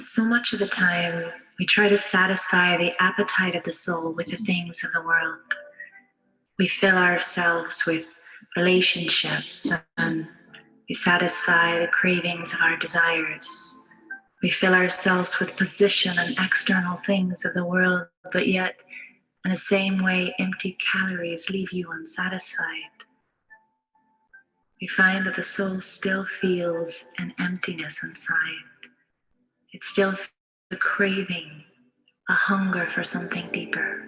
So much of the time, we try to satisfy the appetite of the soul with the things of the world. We fill ourselves with relationships and we satisfy the cravings of our desires. We fill ourselves with position and external things of the world, but yet, in the same way, empty calories leave you unsatisfied. We find that the soul still feels an emptiness inside. It still feels a craving, a hunger for something deeper.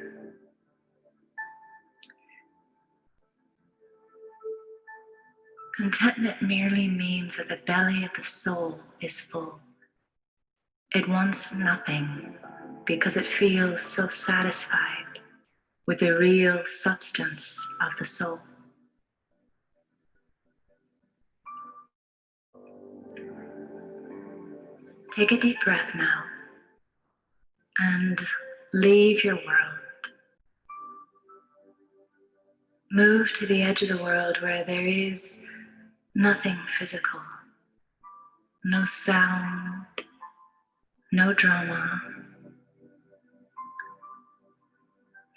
Contentment merely means that the belly of the soul is full. It wants nothing because it feels so satisfied with the real substance of the soul. Take a deep breath now and leave your world. Move to the edge of the world where there is nothing physical, no sound, no drama,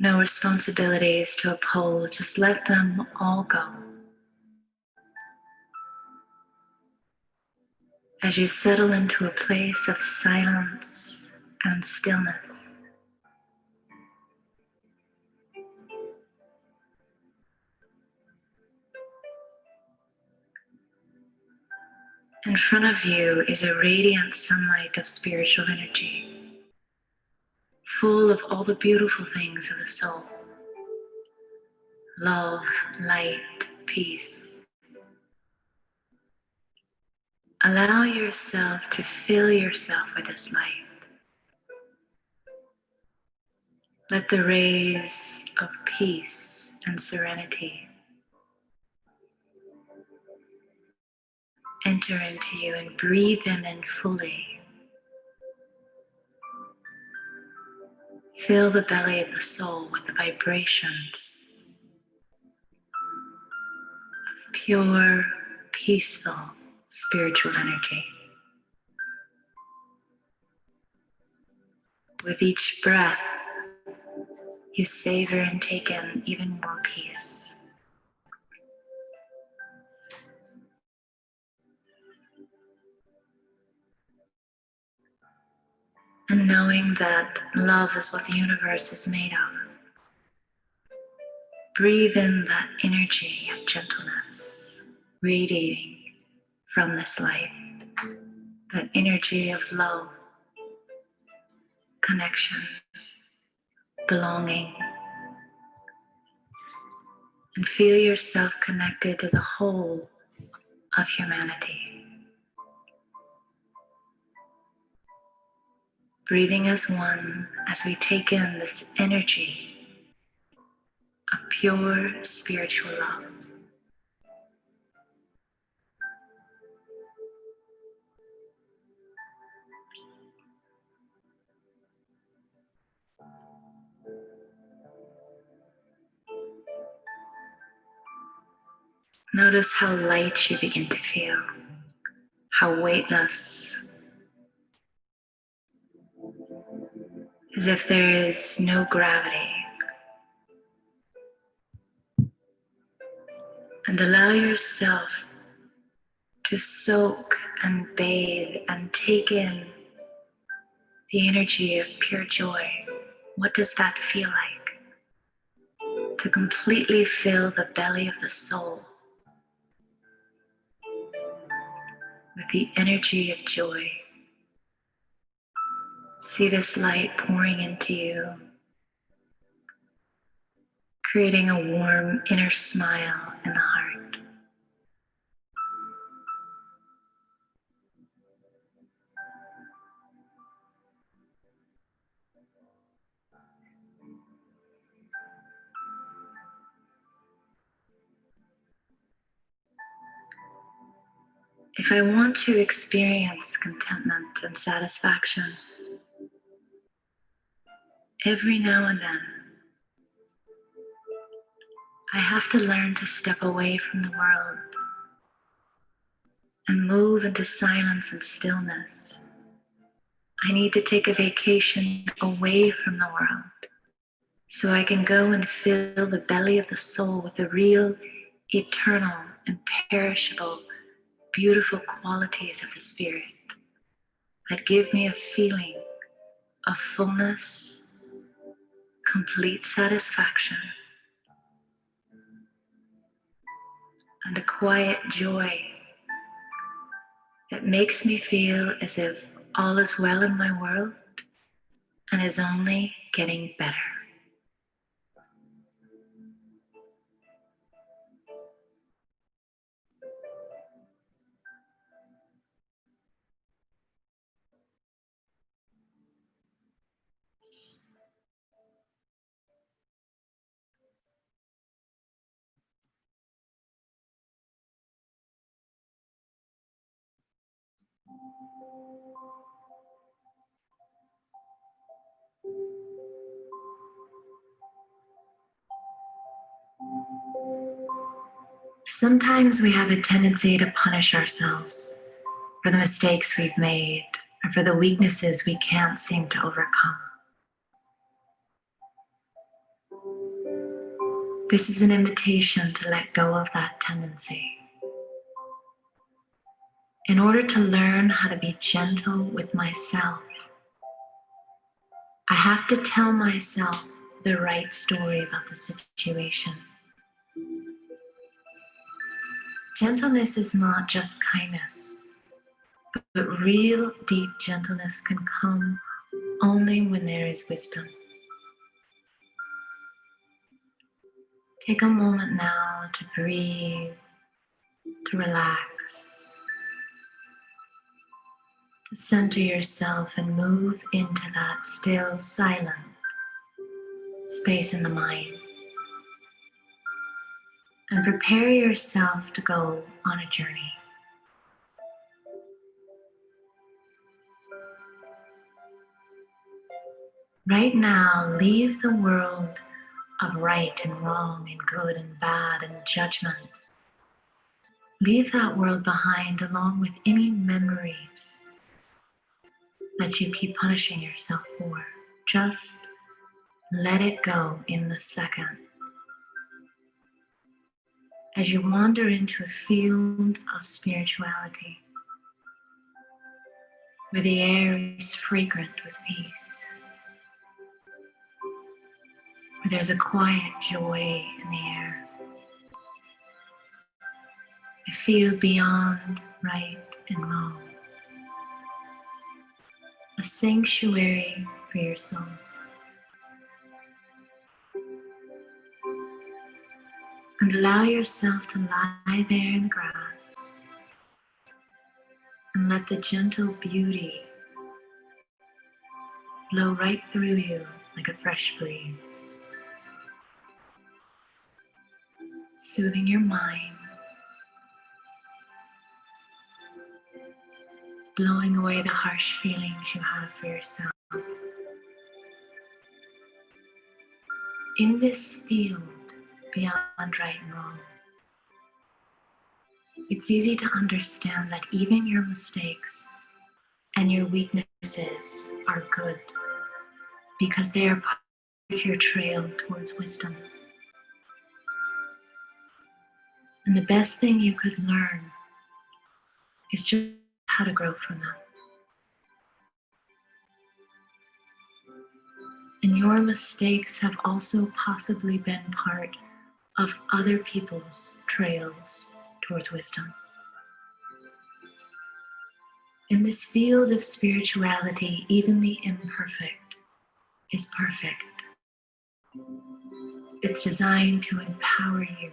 no responsibilities to uphold. Just let them all go. As you settle into a place of silence and stillness. In front of you is a radiant sunlight of spiritual energy, full of all the beautiful things of the soul. Love, light, peace. Allow yourself to fill yourself with this light. Let the rays of peace and serenity enter into you and breathe them in fully. Fill the belly of the soul with the vibrations of pure, peaceful, spiritual energy. With each breath, you savor and take in even more peace. And knowing that love is what the universe is made of, breathe in that energy of gentleness, radiating from this light, that energy of love, connection, belonging, and feel yourself connected to the whole of humanity. Breathing as one as we take in this energy of pure spiritual love. Notice how light you begin to feel, how weightless, as if there is no gravity. And allow yourself to soak and bathe and take in the energy of pure joy. What does that feel like? To completely fill the belly of the soul with the energy of joy. See this light pouring into you, creating a warm inner smile in the heart. If I want to experience contentment and satisfaction, every now and then, I have to learn to step away from the world and move into silence and stillness I need to take a vacation away from the world so I can go and fill the belly of the soul with the real, eternal, imperishable, beautiful qualities of the Spirit that give me a feeling of fullness, complete satisfaction, and a quiet joy that makes me feel as if all is well in my world and is only getting better. Sometimes we have a tendency to punish ourselves for the mistakes we've made or for the weaknesses we can't seem to overcome. This is an invitation to let go of that tendency. In order to learn how to be gentle with myself, I have to tell myself the right story about the situation. Gentleness is not just kindness, but real deep gentleness can come only when there is wisdom. Take a moment now to breathe, to relax, to center yourself and move into that still, silent space in the mind. And prepare yourself to go on a journey. Right now, leave the world of right and wrong and good and bad and judgment. Leave that world behind along with any memories that you keep punishing yourself for. Just let it go in the second. As you wander into a field of spirituality, where the air is fragrant with peace, where there's a quiet joy in the air, a field beyond right and wrong, a sanctuary for your soul. And allow yourself to lie there in the grass and let the gentle beauty blow right through you like a fresh breeze, soothing your mind, blowing away the harsh feelings you have for yourself. In this field beyond right and wrong, it's easy to understand that even your mistakes and your weaknesses are good because they are part of your trail towards wisdom. And the best thing you could learn is just how to grow from them. And your mistakes have also possibly been part of other people's trails towards wisdom. In this field of spirituality, even the imperfect is perfect. It's designed to empower you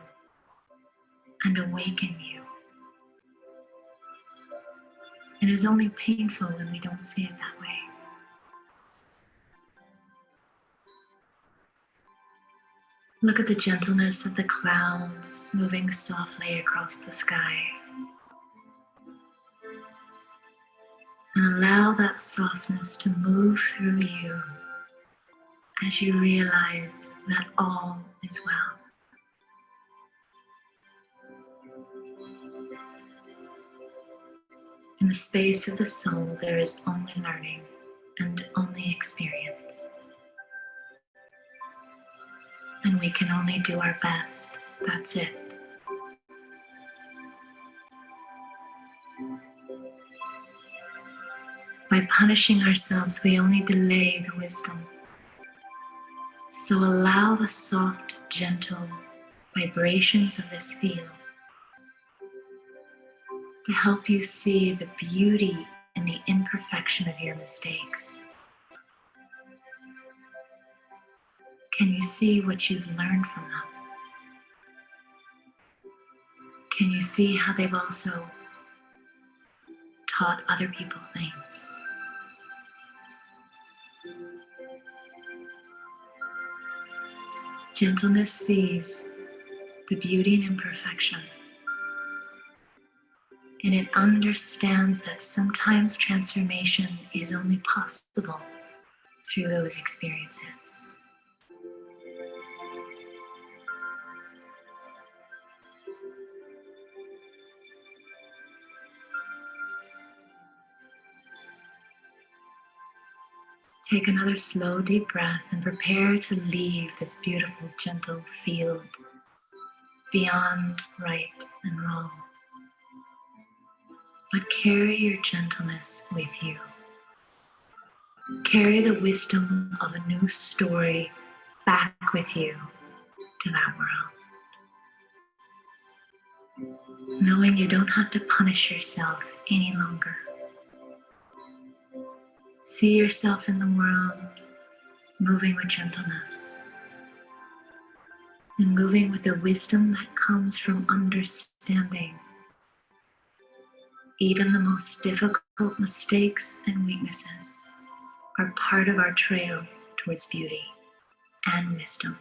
and awaken you. It is only painful when we don't see it that way. Look at the gentleness of the clouds moving softly across the sky. And allow that softness to move through you as you realize that all is well. In the space of the soul, there is only learning. and only experience. And we can only do our best. That's it. By punishing ourselves, we only delay the wisdom. So allow the soft, gentle vibrations of this field to help you see the beauty and the imperfection of your mistakes. Can you see what you've learned from them? Can you see how they've also taught other people things? Gentleness sees the beauty and imperfection, and it understands that sometimes transformation is only possible through those experiences. Take another slow, deep breath and prepare to leave this beautiful, gentle field beyond right and wrong. But carry your gentleness with you. Carry the wisdom of a new story back with you to that world. Knowing you don't have to punish yourself any longer. See yourself in the world moving with gentleness and moving with the wisdom that comes from understanding even the most difficult mistakes and weaknesses are part of our trail towards beauty and wisdom.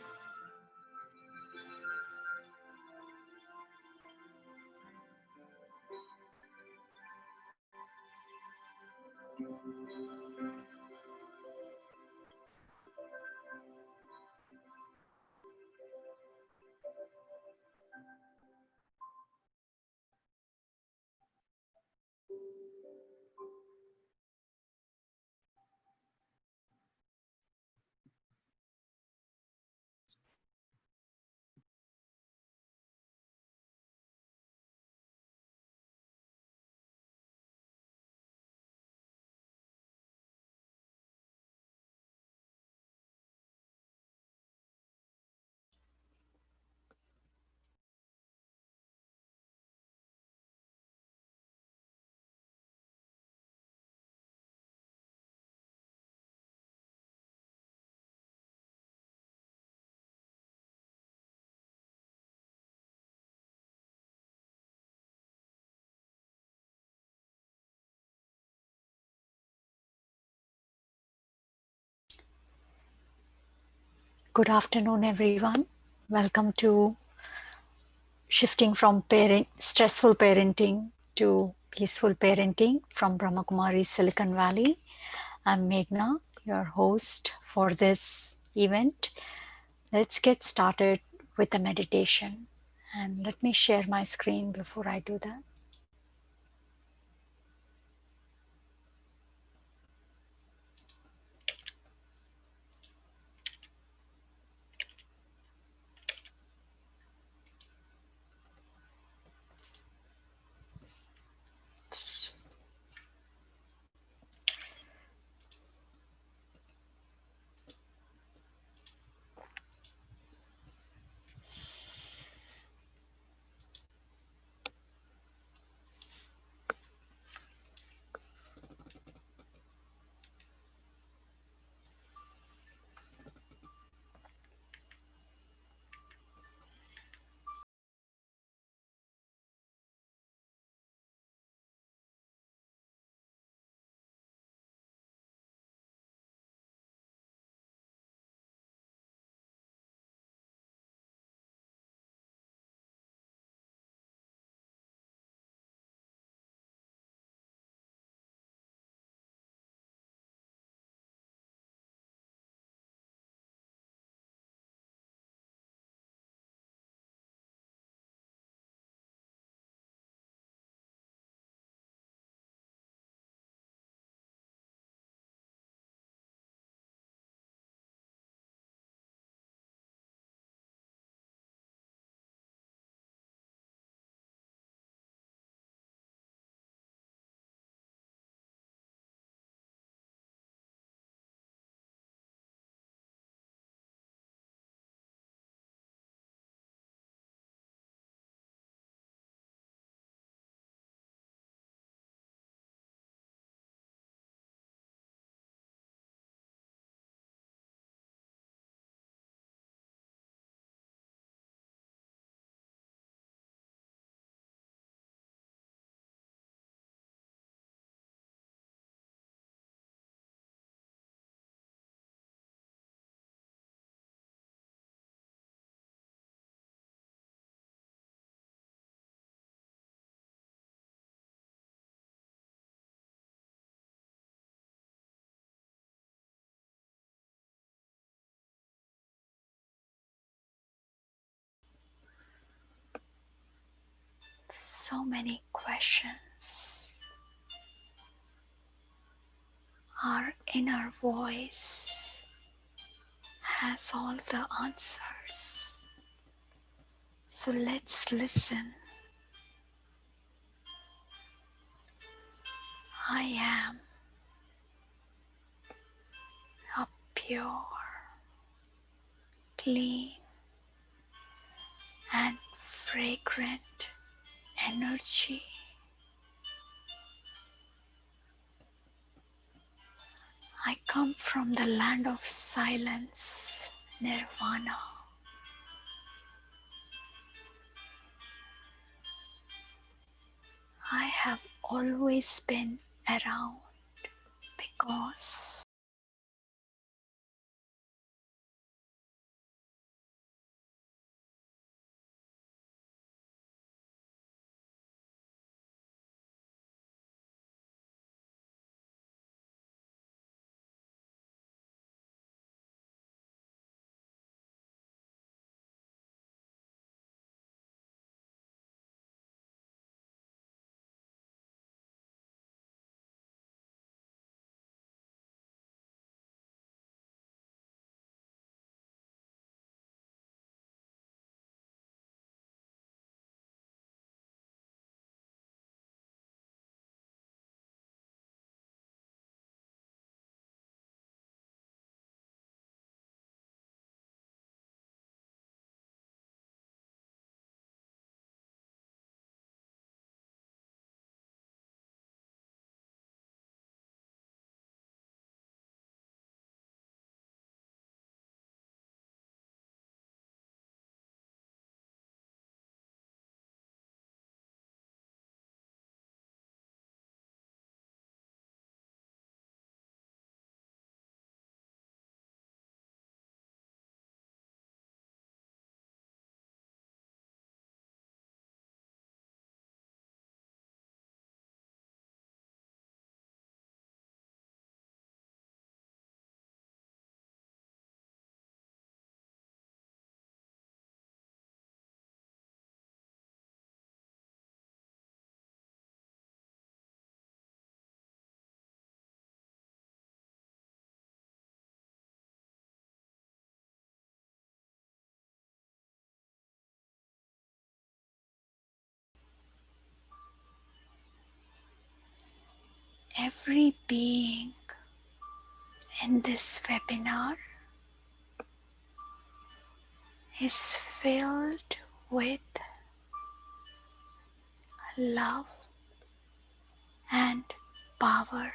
Good afternoon, everyone. Welcome to Shifting from Stressful Parenting to Peaceful Parenting from BRAHMAKUMARIS, Silicon Valley. I'm Meghna, your host for this event. Let's get started with the meditation. And let me share my screen before I do that. so many questions. Our inner voice has all the answers. So let's listen. I am a pure, clean, and fragrant energy. I come from the land of silence, nirvana. I have always been around because every being in this webinar is filled with love and power.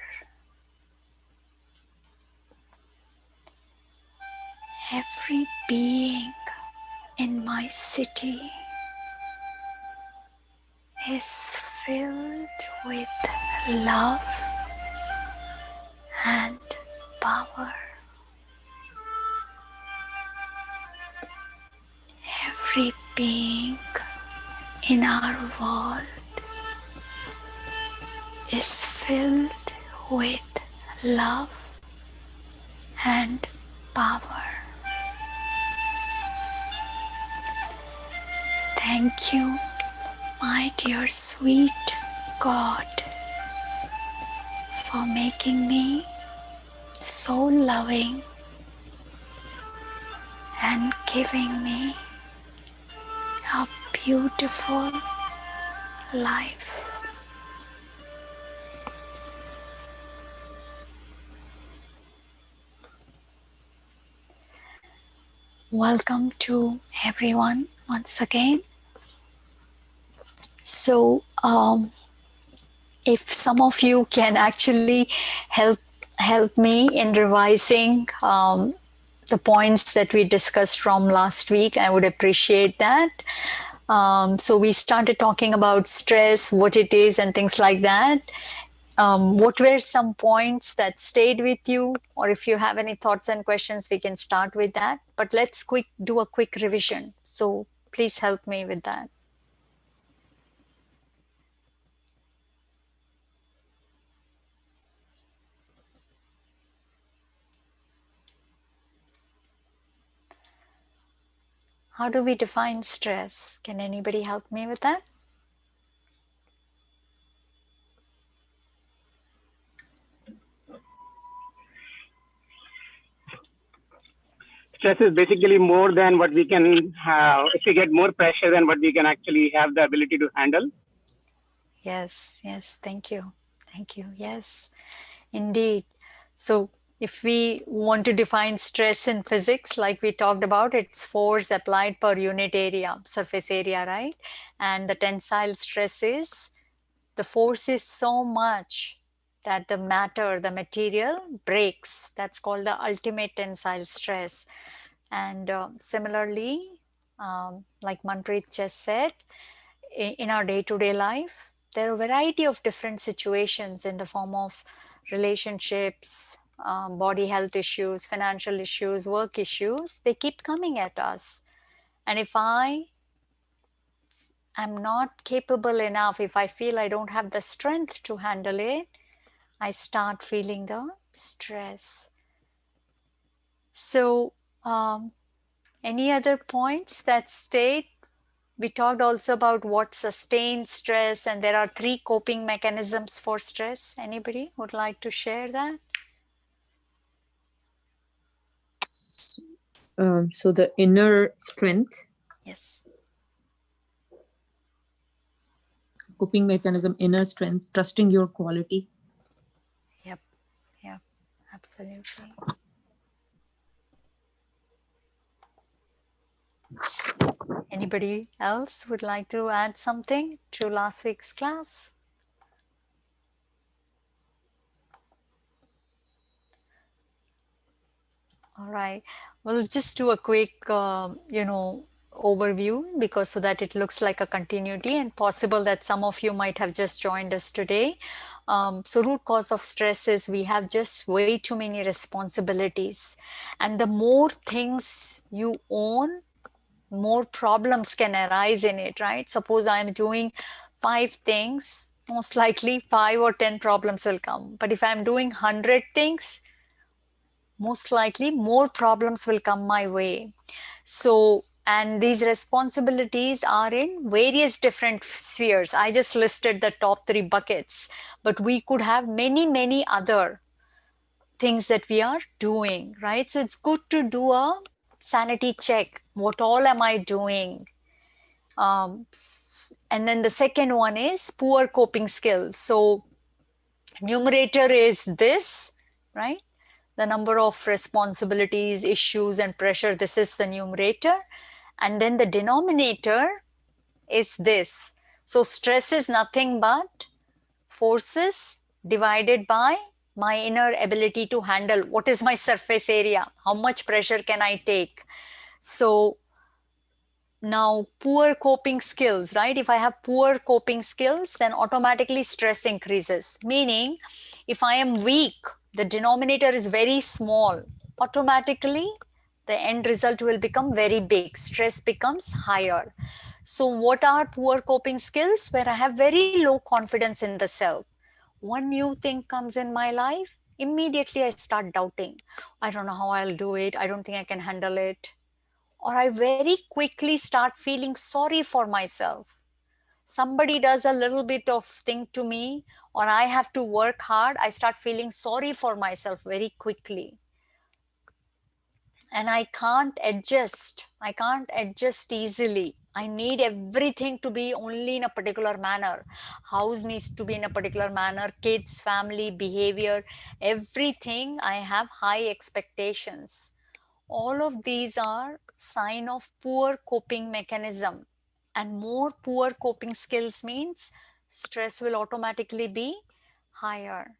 Every being in my city is filled with love and power. Every being in our world is filled with love and power. Thank you, my dear sweet God, for making me so loving and giving me a beautiful life. Welcome to everyone once again. So, if some of you can actually help me in revising the points that we discussed from last week, I would appreciate that. So we started talking about stress, what it is, and things like that. What were some points that stayed with you? Or if you have any thoughts and questions, we can start with that. But let's do a quick revision. So please help me with that. How do we define stress? Can anybody help me with that? stress is basically more than what we can have. If we get more pressure than what we can actually have the ability to handle. Yes, yes, thank you. Thank you. Yes, indeed. So, if we want to define stress in physics, like we talked about, it's force applied per unit area, surface area, right? And the tensile stress is the force is so much that the matter, the material breaks. That's called the ultimate tensile stress. And similarly, like Manpreet just said, in our day-to-day life, there are a variety of different situations in the form of relationships, body health issues, financial issues, work issues. They keep coming at us. And if I am not capable enough, if I feel I don't have the strength to handle it, I start feeling the stress. So, any other points that state? We talked also about what sustains stress, and there are 3 coping mechanisms for stress. Anybody would like to share that? So the inner strength, Yes. coping mechanism, inner strength, trusting your quality. Yep. Yep. Absolutely. Anybody else would like to add something to last week's class? All right. We'll just do a quick, overview because so that it looks like a continuity and possible that some of you might have just joined us today. So root cause of stress is we have just way too many responsibilities. And the more things you own, more problems can arise in it, right? Suppose I'm doing 5 things, most likely 5 or 10 problems will come. But if I'm doing 100 things, most likely more problems will come my way. So, and these responsibilities are in various different spheres. I just listed the top 3 buckets, but we could have many, many other things that we are doing, right? So it's good to do a sanity check. What all am I doing? And then the second one is poor coping skills. So numerator is this, right? The number of responsibilities, issues, and pressure. This is the numerator. And then the denominator is this. So stress is nothing but forces divided by my inner ability to handle. What is my surface area? How much pressure can I take? So now, poor coping skills, right? If I have poor coping skills, then automatically stress increases. Meaning, if I am weak, the denominator is very small, automatically the end result will become very big. Stress becomes higher. So, what are poor coping skills? Where I have very low confidence in the self. One new thing comes in my life, immediately I start doubting. I don't know how I'll do it. I don't think I can handle it, or I very quickly start feeling sorry for myself. Somebody does a little bit of thing to me, or I have to work hard, I start feeling sorry for myself very quickly. And I can't adjust. I can't adjust easily. I need everything to be only in a particular manner. House needs to be in a particular manner, kids, family, behavior, everything. I have high expectations. All of these are sign of poor coping mechanism, and more poor coping skills means stress will automatically be higher.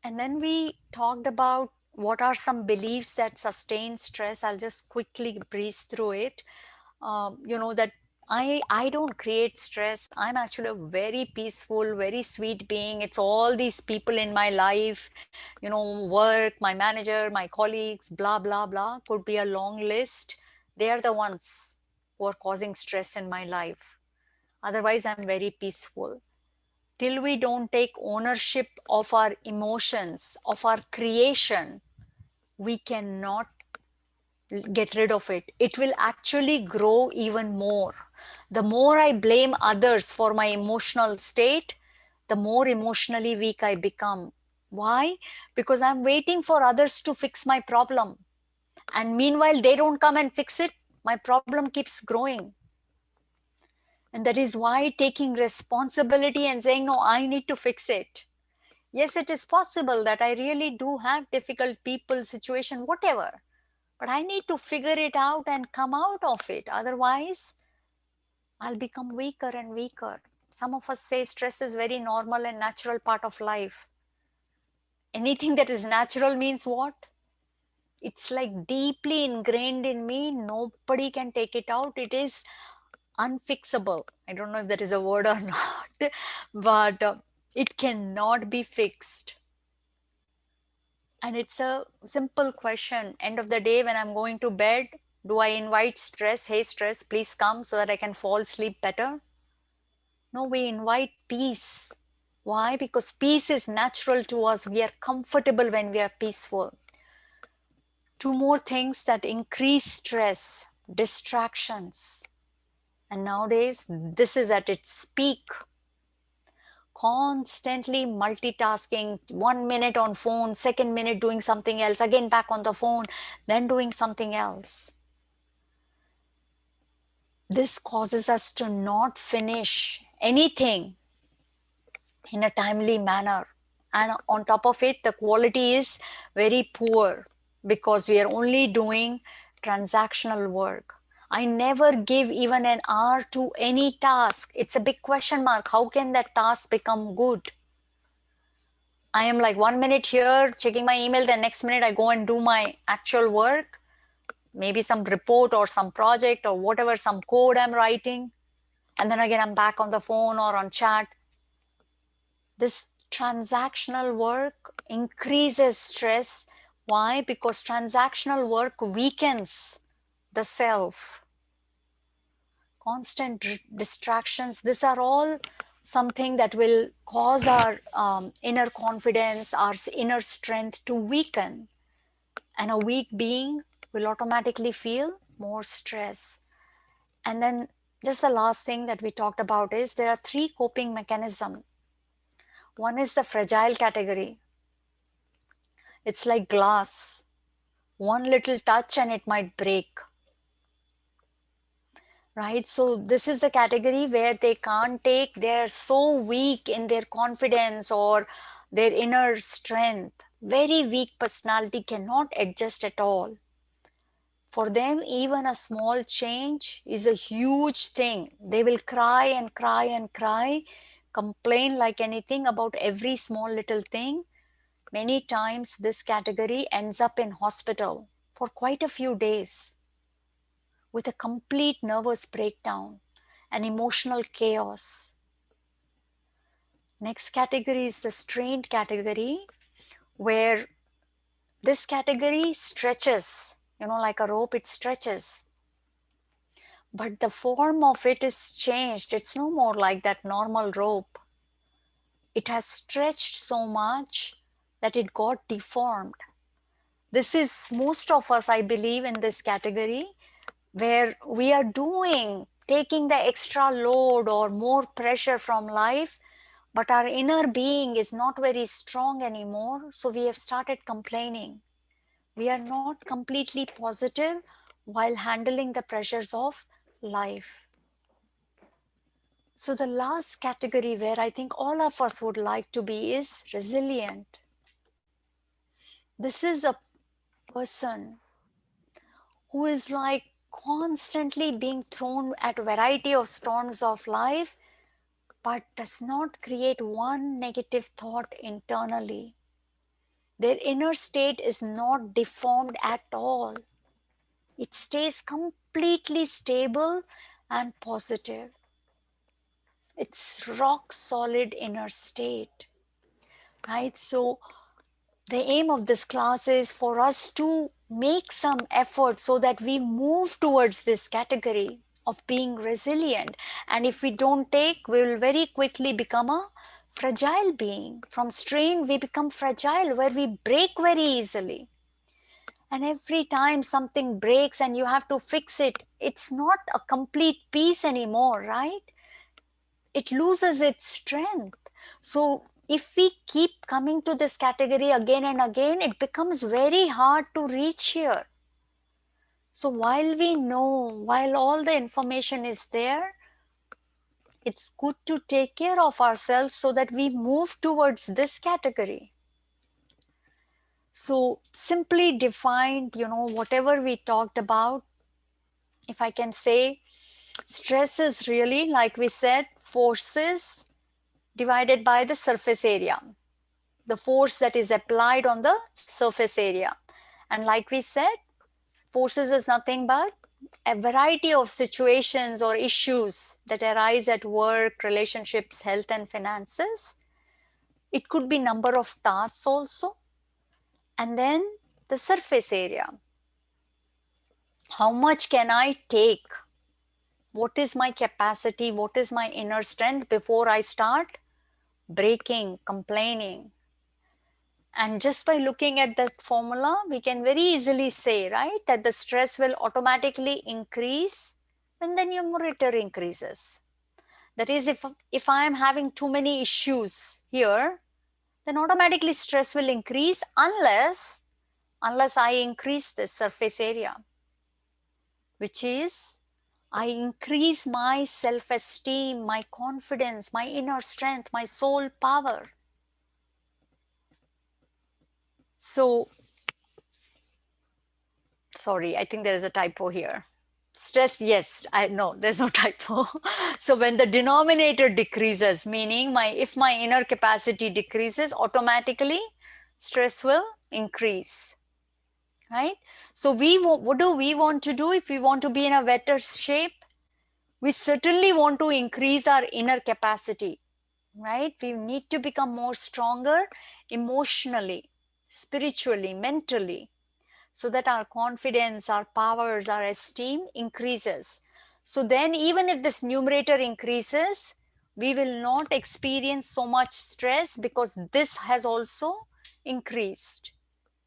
And then we talked about what are some beliefs that sustain stress. I'll just quickly breeze through it. That I don't create stress. I'm actually a very peaceful, very sweet being. It's all these people in my life, work, my manager, my colleagues, blah, blah, blah. Could be a long list. They are the ones who are causing stress in my life. Otherwise, I'm very peaceful. Till we don't take ownership of our emotions, of our creation, we cannot get rid of it. It will actually grow even more. The more I blame others for my emotional state, the more emotionally weak I become. Why? Because I'm waiting for others to fix my problem. And meanwhile, they don't come and fix it. My problem keeps growing. And that is why taking responsibility and saying, no, I need to fix it. Yes, it is possible that I really do have difficult people, situation, whatever. But I need to figure it out and come out of it. Otherwise, I'll become weaker and weaker. Some of us say stress is very normal and natural part of life. Anything that is natural means what? It's like deeply ingrained in me. Nobody can take it out. It is unfixable. I don't know if that is a word or not, but it cannot be fixed. And it's a simple question. End of the day, when I'm going to bed, do I invite stress? Hey, stress, please come so that I can fall asleep better. No, we invite peace. Why? Because peace is natural to us. We are comfortable when we are peaceful. Two more things that increase stress: distractions. And nowadays, this is at its peak. Constantly multitasking, 1 minute on phone, second minute doing something else, again back on the phone, then doing something else. This causes us to not finish anything in a timely manner. And on top of it, the quality is very poor because we are only doing transactional work. I never give even an hour to any task. It's a big question mark. How can that task become good? I am like 1 minute here checking my email, the next minute I go and do my actual work, maybe some report or some project or whatever, some code I'm writing. And then again, I'm back on the phone or on chat. This transactional work increases stress. Why? Because transactional work weakens the self. Constant distractions, these are all something that will cause our inner confidence, our inner strength to weaken. And a weak being will automatically feel more stress. And then just the last thing that we talked about is there are 3 coping mechanisms. One is the fragile category. It's like glass. One little touch and it might break. Right? So this is the category where they can't take, they're so weak in their confidence or their inner strength. Very weak personality, cannot adjust at all. For them, even a small change is a huge thing. They will cry and cry and cry, complain like anything about every small little thing. Many times this category ends up in hospital for quite a few days with a complete nervous breakdown and emotional chaos. Next category is the strained category, where this category stretches, like a rope, it stretches. But the form of it is changed. It's no more like that normal rope. It has stretched so much that it got deformed. This is most of us, I believe, in this category, where we are taking the extra load or more pressure from life, but our inner being is not very strong anymore. So we have started complaining. We are not completely positive while handling the pressures of life. So the last category where I think all of us would like to be is resilient. This is a person who is like constantly being thrown at a variety of storms of life, but does not create one negative thought internally. Their inner state is not deformed at all. It stays completely stable and positive. It's rock solid inner state, right? So the aim of this class is for us to make some effort so that we move towards this category of being resilient. And if we don't take, we will very quickly become a fragile being. From strain, we become fragile, where we break very easily. And every time something breaks and you have to fix it, it's not a complete piece anymore, right? It loses its strength. So if we keep coming to this category again and again, it becomes very hard to reach here. So while we know, while all the information is there, it's good to take care of ourselves so that we move towards this category. So simply defined, whatever we talked about, if I can say, stress is really, like we said, forces divided by the surface area, the force that is applied on the surface area. And like we said, forces is nothing but a variety of situations or issues that arise at work, relationships, health, and finances. It could be number of tasks also. And then the surface area. How much can I take? What is my capacity? What is my inner strength before I start breaking, complaining? And just by looking at that formula, we can very easily say, right, that the stress will automatically increase when the numerator increases. That is, if I am having too many issues here, then automatically stress will increase unless I increase the surface area, which is I increase my self-esteem, my confidence, my inner strength, my soul power. So, sorry, I think there is a typo here. Stress, yes, I know there's no typo. So when the denominator decreases, meaning if my inner capacity decreases, automatically stress will increase, right? So what do we want to do if we want to be in a better shape? We certainly want to increase our inner capacity, right? We need to become more stronger emotionally, spiritually, mentally, so that our confidence, our powers, our esteem increases. So then even if this numerator increases, we will not experience so much stress because this has also increased.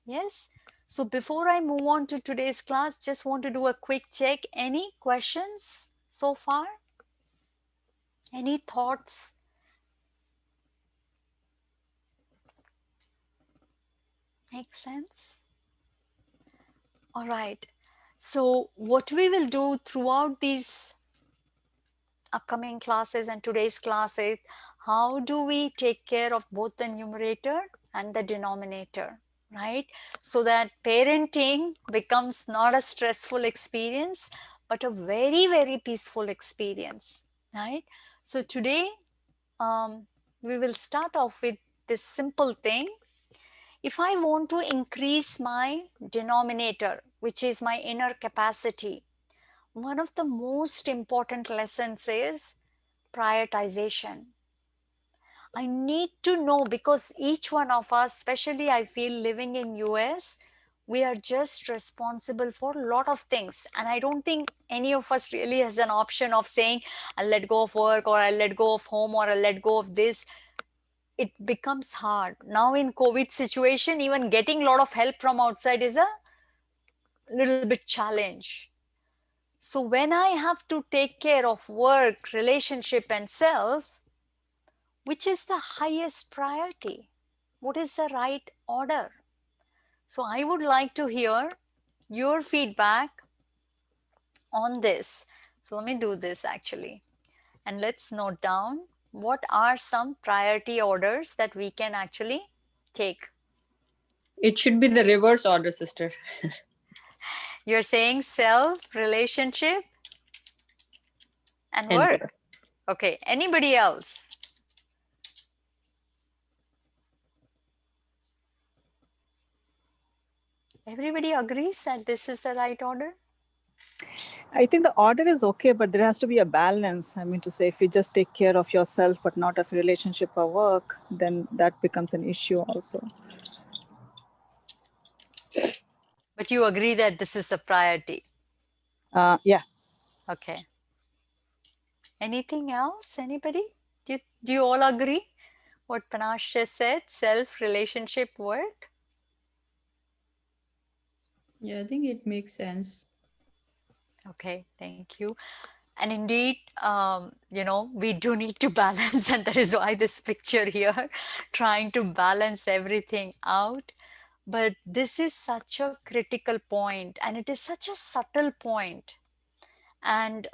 Yes. So before I move on to today's class, just want to do a quick check. Any questions so far? Any thoughts? Make sense? All right. So what we will do throughout these upcoming classes and today's class is, how do we take care of both the numerator and the denominator, right? So that parenting becomes not a stressful experience, but a very, very peaceful experience, right? So today, we will start off with this simple thing. If I want to increase my denominator, which is my inner capacity, one of the most important lessons is prioritization. I need to know, because each one of us, especially I feel living in US, we are just responsible for a lot of things. And I don't think any of us really has an option of saying, I'll let go of work, or I'll let go of home, or I'll let go of this. It becomes hard. Now in COVID situation, even getting a lot of help from outside is a little bit challenge. So when I have to take care of work, relationship, and self, which is the highest priority? What is the right order? So I would like to hear your feedback on this. So let me do this actually. And let's note down what are some priority orders that we can actually take. It should be the reverse order, sister. You're saying self, relationship, and And work. Okay, anybody else? Everybody agrees that this is the right order? I think the order is okay, but there has to be a balance. I mean, to say, if you just take care of yourself but not of relationship or work, then that becomes an issue also. But you agree that this is the priority? Yeah. Okay. Anything else? Anybody? Do you all agree what Panache just said? Self, relationship, work? Yeah, I think it makes sense. Okay, thank you. And indeed, we do need to balance, and that is why this picture here, trying to balance everything out. But this is such a critical point, and it is such a subtle point. And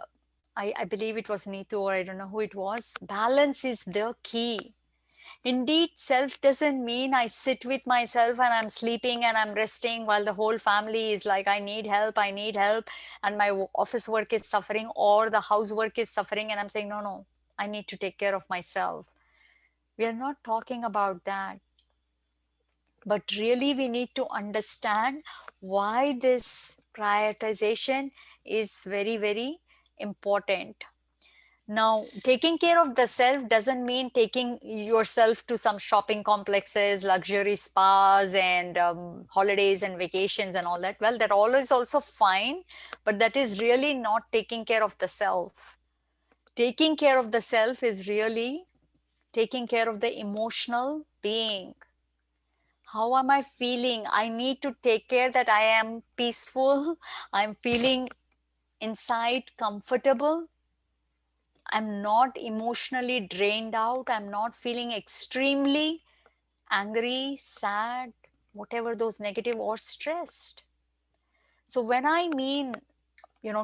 I believe it was Neetu, or I don't know who it was. Balance is the key. Indeed, self doesn't mean I sit with myself and I'm sleeping and I'm resting while the whole family is like, I need help, and my office work is suffering or the housework is suffering, and I'm saying, no, no, I need to take care of myself. We are not talking about that. But really, we need to understand why this prioritization is very, very important. Now, taking care of the self doesn't mean taking yourself to some shopping complexes, luxury spas, and holidays and vacations and all that. Well, that all is also fine, but that is really not taking care of the self. Taking care of the self is really taking care of the emotional being. How am I feeling? I need to take care that I am peaceful. I'm feeling inside comfortable. I'm not emotionally drained out. I'm not feeling extremely angry, sad, whatever those negative, or stressed. So when I mean,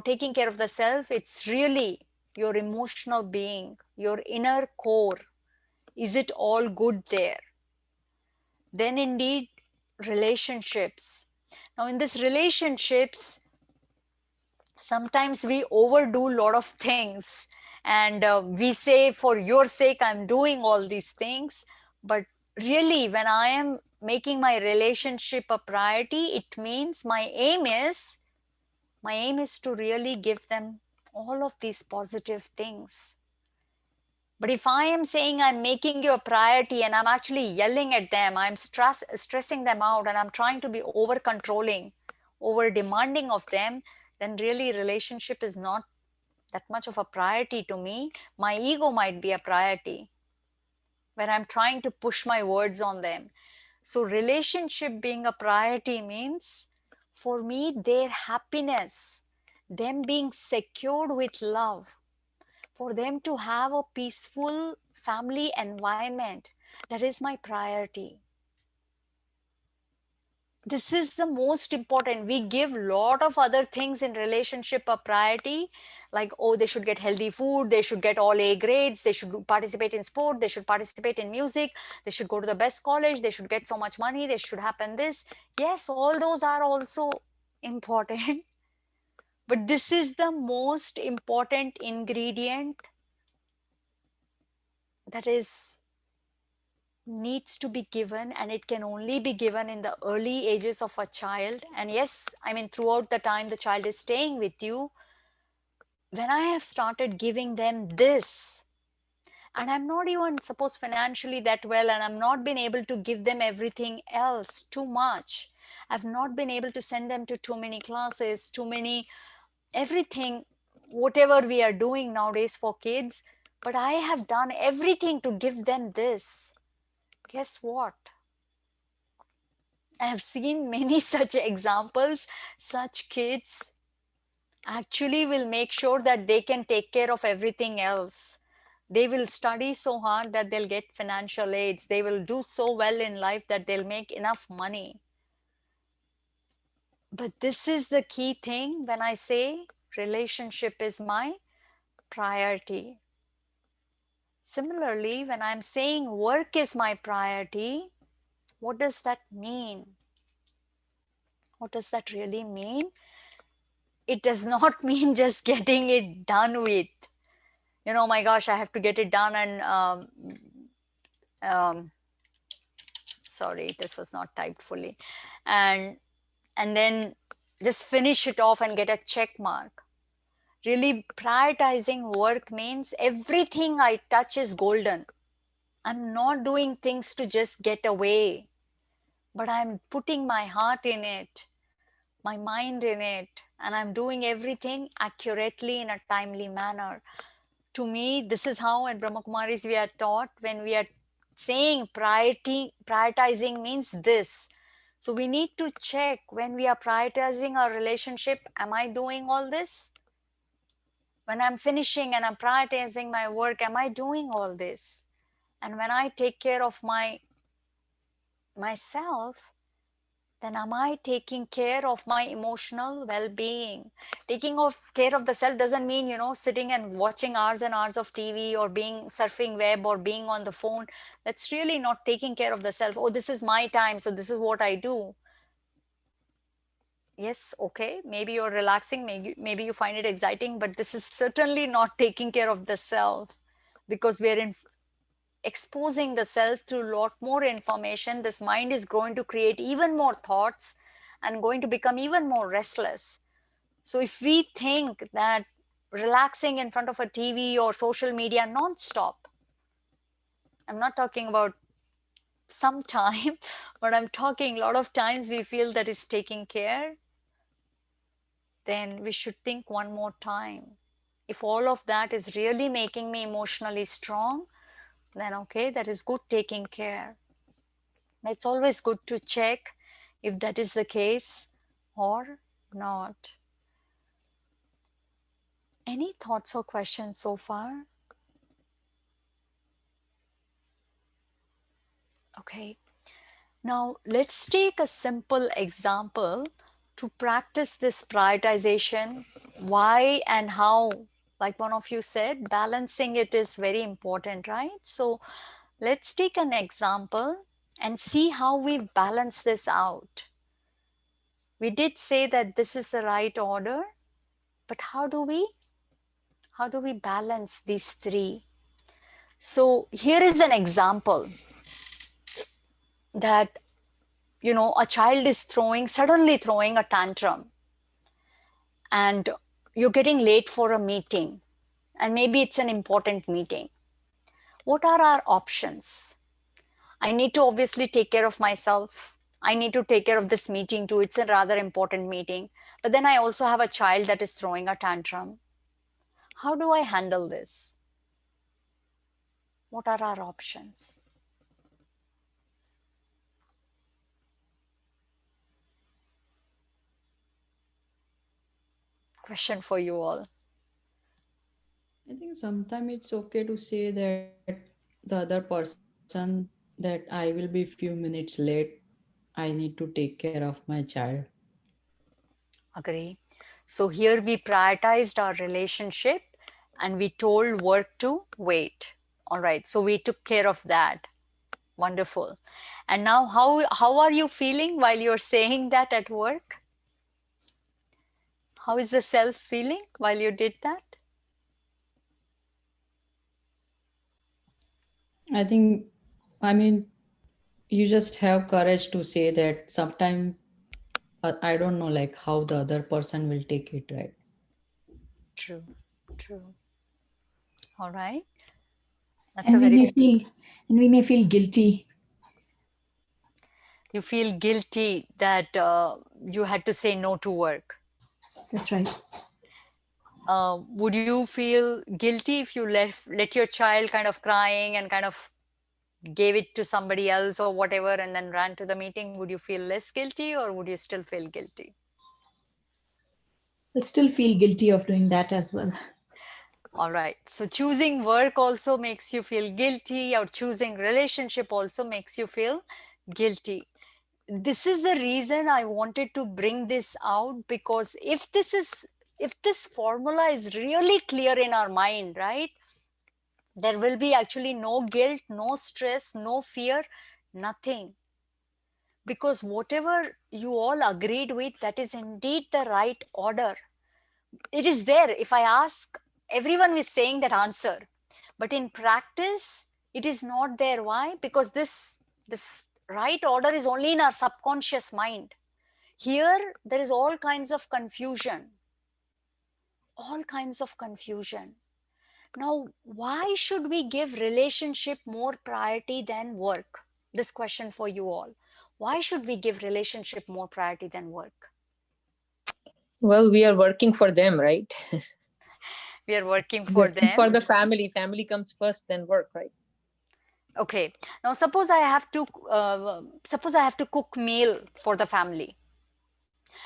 taking care of the self, it's really your emotional being, your inner core. Is it all good there? Then indeed, relationships. Now in this relationships, sometimes we overdo a lot of things, and we say, for your sake I'm doing all these things. But really, when I am making my relationship a priority, it means my aim is to really give them all of these positive things. But if I am saying I'm making you a priority and I'm actually yelling at them, I'm stressing them out, and I'm trying to be over controlling, over demanding of them, then really relationship is not that much of a priority to me. My ego might be a priority where I'm trying to push my words on them. So relationship being a priority means, for me, their happiness, them being secured with love, for them to have a peaceful family environment, that is my priority. This is the most important. We give lot of other things in relationship a priority, like, oh, they should get healthy food, they should get all A grades, they should participate in sport, they should participate in music, they should go to the best college, they should get so much money, they should happen this. Yes, all those are also important. But this is the most important ingredient that is needs to be given, and it can only be given in the early ages of a child. And yes, I mean, throughout the time the child is staying with you, when I have started giving them this, and I'm not even suppose financially that well, and I'm not been able to give them everything else too much, I've not been able to send them to too many classes, too many everything, whatever we are doing nowadays for kids, but I have done everything to give them this. Guess what? I have seen many such examples. Such kids actually will make sure that they can take care of everything else. They will study so hard that they'll get financial aids. They will do so well in life that they'll make enough money. But this is the key thing when I say relationship is my priority. Similarly, when I'm saying work is my priority, what does that mean? What does that really mean? It does not mean just getting it done with, oh my gosh, I have to get it done, and sorry, this was not typed fully, and then just finish it off and get a check mark. Really, prioritizing work means everything I touch is golden. I'm not doing things to just get away, but I'm putting my heart in it, my mind in it, and I'm doing everything accurately in a timely manner. To me, this is how at Brahmakumaris we are taught. When we are saying prioritizing means this. So we need to check when we are prioritizing our relationship, am I doing all this? When I'm finishing and I'm prioritizing my work, am I doing all this? And when I take care of myself, then am I taking care of my emotional well-being? Taking care of the self doesn't mean, sitting and watching hours and hours of TV or being surfing web or being on the phone. That's really not taking care of the self. Oh, this is my time, so this is what I do. Yes, okay, maybe you're relaxing, maybe you find it exciting, but this is certainly not taking care of the self, because we're exposing the self to a lot more information. This mind is going to create even more thoughts and going to become even more restless. So if we think that relaxing in front of a TV or social media non-stop, I'm not talking about some time, but I'm talking a lot of times we feel that it's taking care, then we should think one more time. If all of that is really making me emotionally strong, then okay, that is good taking care. It's always good to check if that is the case or not. Any thoughts or questions so far? Okay. Now let's take a simple example to practice this prioritization. Why and how, like one of you said, balancing it is very important, right? So let's take an example and see how we've balanced this out. We did say that this is the right order, but how do we balance these three? So here is an example that, a child is suddenly throwing a tantrum, and you're getting late for a meeting, and maybe it's an important meeting. What are our options? I need to obviously take care of myself. I need to take care of this meeting too. It's a rather important meeting. But then I also have a child that is throwing a tantrum. How do I handle this? What are our options? Question for you all. I think sometimes it's okay to say that the other person that I will be few minutes late. I need to take care of my child. Agree. So here we prioritized our relationship and we told work to wait. All right. So we took care of that. Wonderful. And now how are you feeling while you're saying that at work? How is the self feeling while you did that? I think, I mean, you just have courage to say that. Sometime I don't know like how the other person will take it, right? True. True. All right. That's And a we very may good. feel guilty. You feel guilty that you had to say no to work. That's right. Would you feel guilty if you let your child kind of crying and kind of gave it to somebody else or whatever and then ran to the meeting? Would you feel less guilty or would you still feel guilty? I'll still feel guilty of doing that as well. All right. So choosing work also makes you feel guilty, or choosing relationship also makes you feel guilty. This is the reason I wanted to bring this out, because if this formula is really clear in our mind, right? There will be actually no guilt, no stress, no fear, nothing. Because whatever you all agreed with, that is indeed the right order. It is there. If I ask, everyone is saying that answer. But in practice, it is not there. Why? Because this right order is only in our subconscious mind. Here, there is all kinds of confusion. All kinds of confusion. Now, why should we give relationship more priority than work? This question for you all. Why should we give relationship more priority than work? Well, we are working for them, right? We are working for Working them. for the family. Family comes first, then work, right? Okay. Now, suppose I have to cook meal for the family.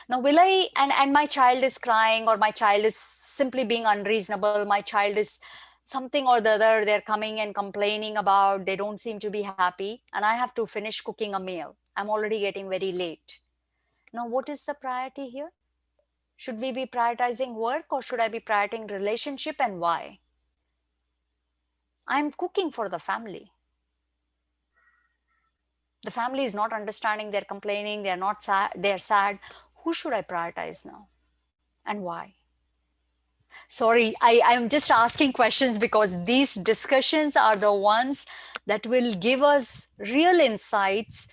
Now, will I, and my child is crying, or my child is simply being unreasonable, my child is something or the other, they're coming and complaining about, they don't seem to be happy, and I have to finish cooking a meal. I'm already getting very late. Now, what is the priority here? Should we be prioritizing work or should I be prioritizing relationship, and why? I'm cooking for the family. The family is not understanding, they're complaining, they're not sad, they're sad. Who should I prioritize now? And why? Sorry, I'm just asking questions because these discussions are the ones that will give us real insights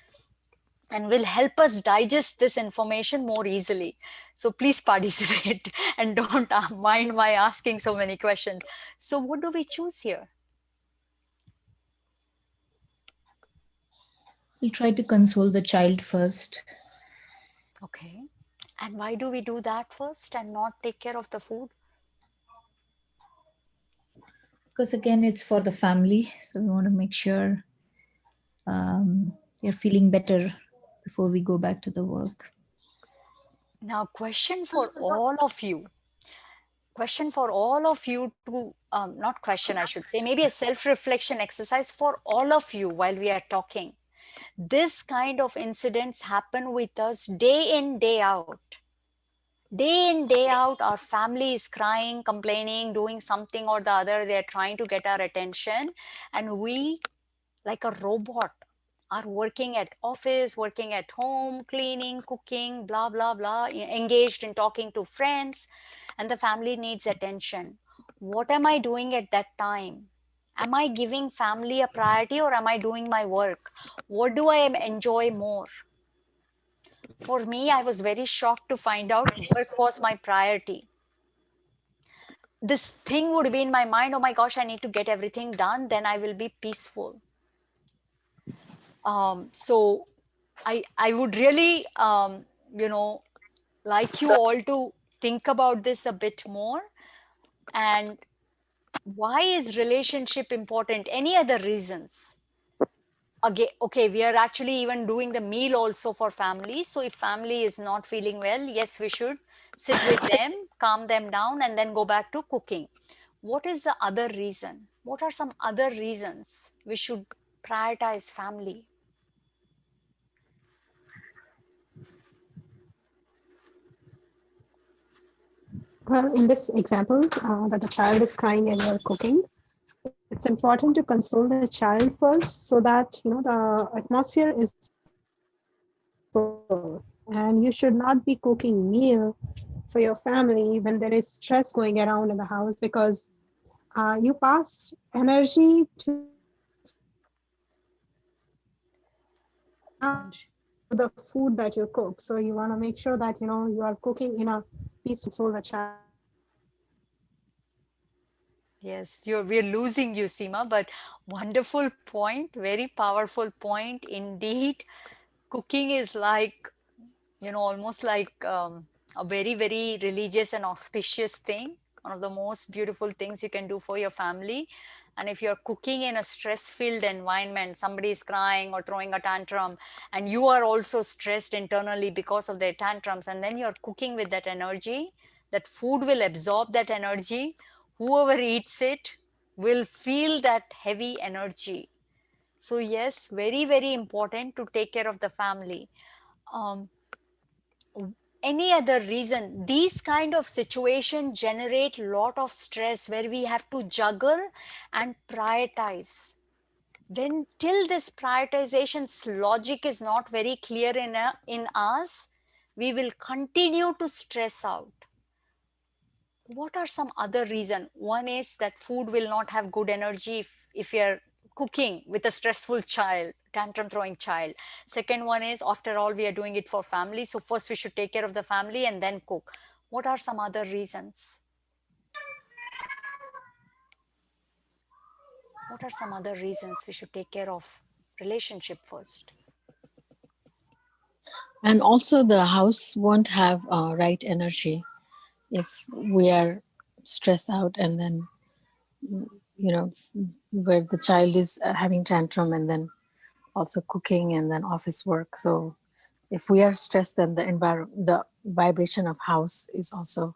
and will help us digest this information more easily. So please participate and don't mind my asking so many questions. So what do we choose here? We'll try to console the child first. Okay. And why do we do that first and not take care of the food? Because again, it's for the family. So we want to make sure they're feeling better before we go back to the work. Now, question for all of you. Question for all of you to, not question, I should say, maybe a self-reflection exercise for all of you while we are talking. This kind of incidents happen with us day in, day out. Day in, day out, our family is crying, complaining, doing something or the other. They're trying to get our attention. And we, like a robot, are working at office, working at home, cleaning, cooking, blah, blah, blah, engaged in talking to friends, and the family needs attention. What am I doing at that time? Am I giving family a priority or am I doing my work? What do I enjoy more? For me, I was very shocked to find out work was my priority. This thing would be in my mind, oh my gosh, I need to get everything done, then I will be peaceful. So I would really, like you all to think about this a bit more. And why is relationship important? Any other reasons? Again, okay, we are actually even doing the meal also for family. So if family is not feeling well, yes, we should sit with them, calm them down, and then go back to cooking. What is the other reason? What are some other reasons we should prioritize family? Well, in this example, that the child is crying and you're cooking, it's important to console the child first so that the atmosphere is peaceful. And you should not be cooking meal for your family when there is stress going around in the house, because you pass energy to the food that you cook. So you want to make sure that you are cooking in a peaceful the child. Yes, we're losing you, Seema, but wonderful point, very powerful point indeed. Cooking is like, almost like a very, very religious and auspicious thing. One of the most beautiful things you can do for your family. And if you're cooking in a stress-filled environment, somebody is crying or throwing a tantrum, and you are also stressed internally because of their tantrums, and then you're cooking with that energy, that food will absorb that energy. Whoever eats it will feel that heavy energy. So yes, very, very important to take care of the family. Um, any other reason? These kind of situation generate lot of stress where we have to juggle and prioritize. When till this prioritization's logic is not very clear in us, we will continue to stress out. What are some other reason? One is that food will not have good energy if you're cooking with a stressful child, tantrum throwing child. Second one is, after all, we are doing it for family, so first we should take care of the family and then cook. What are some other reasons? What are some other reasons we should take care of relationship first? And also the house won't have right energy if we are stressed out, and then where the child is having tantrum and then also cooking and then office work. So if we are stressed, then the vibration of house is also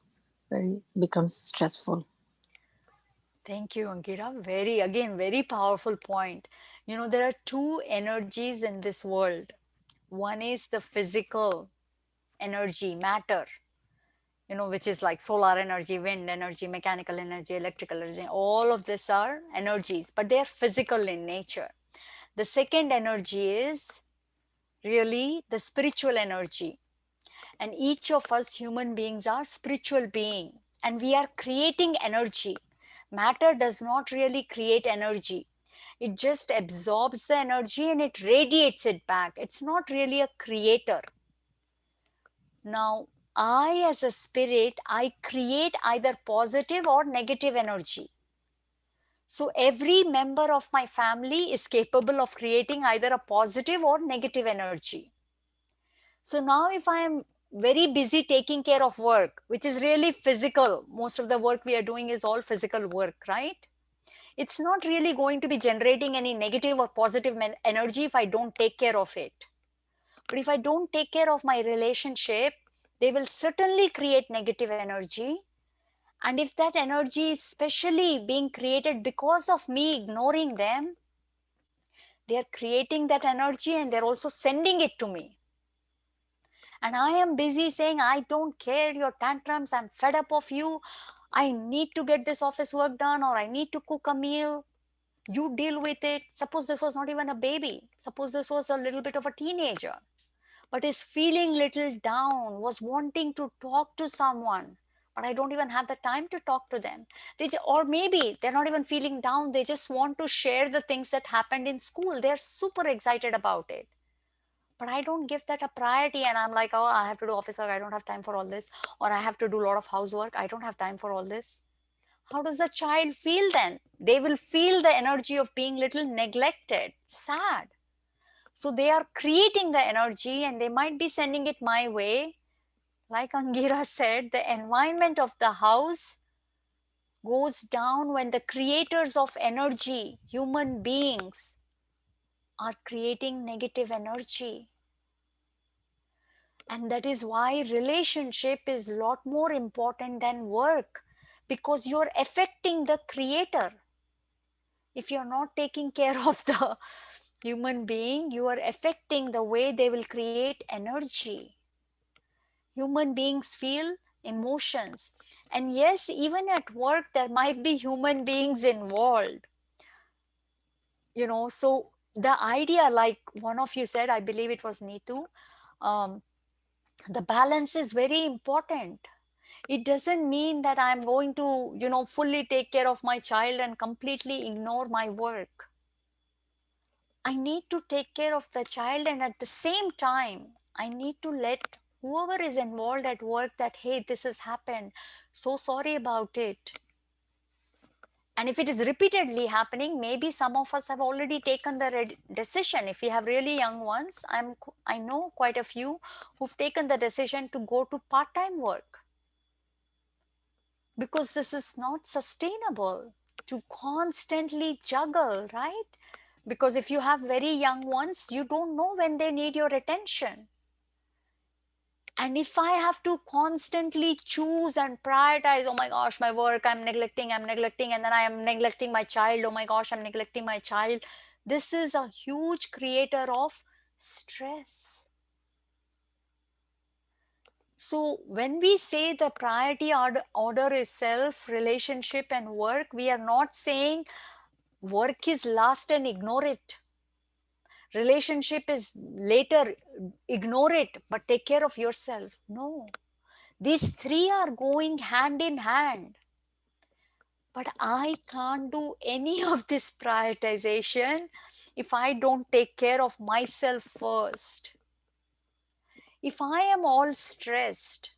becomes stressful. Thank you, Ankita. Very powerful point. There are two energies in this world. One is the physical energy, matter, which is like solar energy, wind energy, mechanical energy, electrical energy. All of this are energies, but they are physical in nature. The second energy is really the spiritual energy. And each of us human beings are spiritual being, and we are creating energy. Matter does not really create energy. It just absorbs the energy and it radiates it back. It's not really a creator. Now, I as a spirit, I create either positive or negative energy. So every member of my family is capable of creating either a positive or negative energy. So now if I am very busy taking care of work, which is really physical, most of the work we are doing is all physical work, right? It's not really going to be generating any negative or positive energy if I don't take care of it. But if I don't take care of my relationship, they will certainly create negative energy. And if that energy is specially being created because of me ignoring them, they are creating that energy and they're also sending it to me. And I am busy saying, I don't care your tantrums, I'm fed up of you, I need to get this office work done, or I need to cook a meal. You deal with it. Suppose this was not even a baby. Suppose this was a little bit of a teenager, but is feeling little down, was wanting to talk to someone, but I don't even have the time to talk to them. Or maybe they're not even feeling down. They just want to share the things that happened in school. They're super excited about it. But I don't give that a priority, and I'm like, oh, I have to do office work, I don't have time for all this. Or I have to do a lot of housework, I don't have time for all this. How does the child feel then? They will feel the energy of being little neglected, sad. So they are creating the energy and they might be sending it my way. Like Angira said, the environment of the house goes down when the creators of energy, human beings, are creating negative energy. And that is why relationship is a lot more important than work, because you're affecting the creator. If you're not taking care of the human being, you are affecting the way they will create energy. Human beings feel emotions. And yes, even at work, there might be human beings involved. So the idea, like one of you said, I believe it was Neetu, the balance is very important. It doesn't mean that I'm going to, fully take care of my child and completely ignore my work. I need to take care of the child, and at the same time, I need to let whoever is involved at work that, hey, this has happened. So sorry about it. And if it is repeatedly happening, maybe some of us have already taken the decision. If we have really young ones, I know quite a few who've taken the decision to go to part-time work, because this is not sustainable to constantly juggle, right? Because if you have very young ones, you don't know when they need your attention. And if I have to constantly choose and prioritize, oh my gosh, my work, I'm neglecting, and then I am neglecting my child, oh my gosh, I'm neglecting my child. This is a huge creator of stress. So when we say the priority order is self, relationship, and work, we are not saying work is last and ignore it. Relationship is later, ignore it, but take care of yourself. No, these three are going hand in hand. But I can't do any of this prioritization if I don't take care of myself first. If I am all stressed,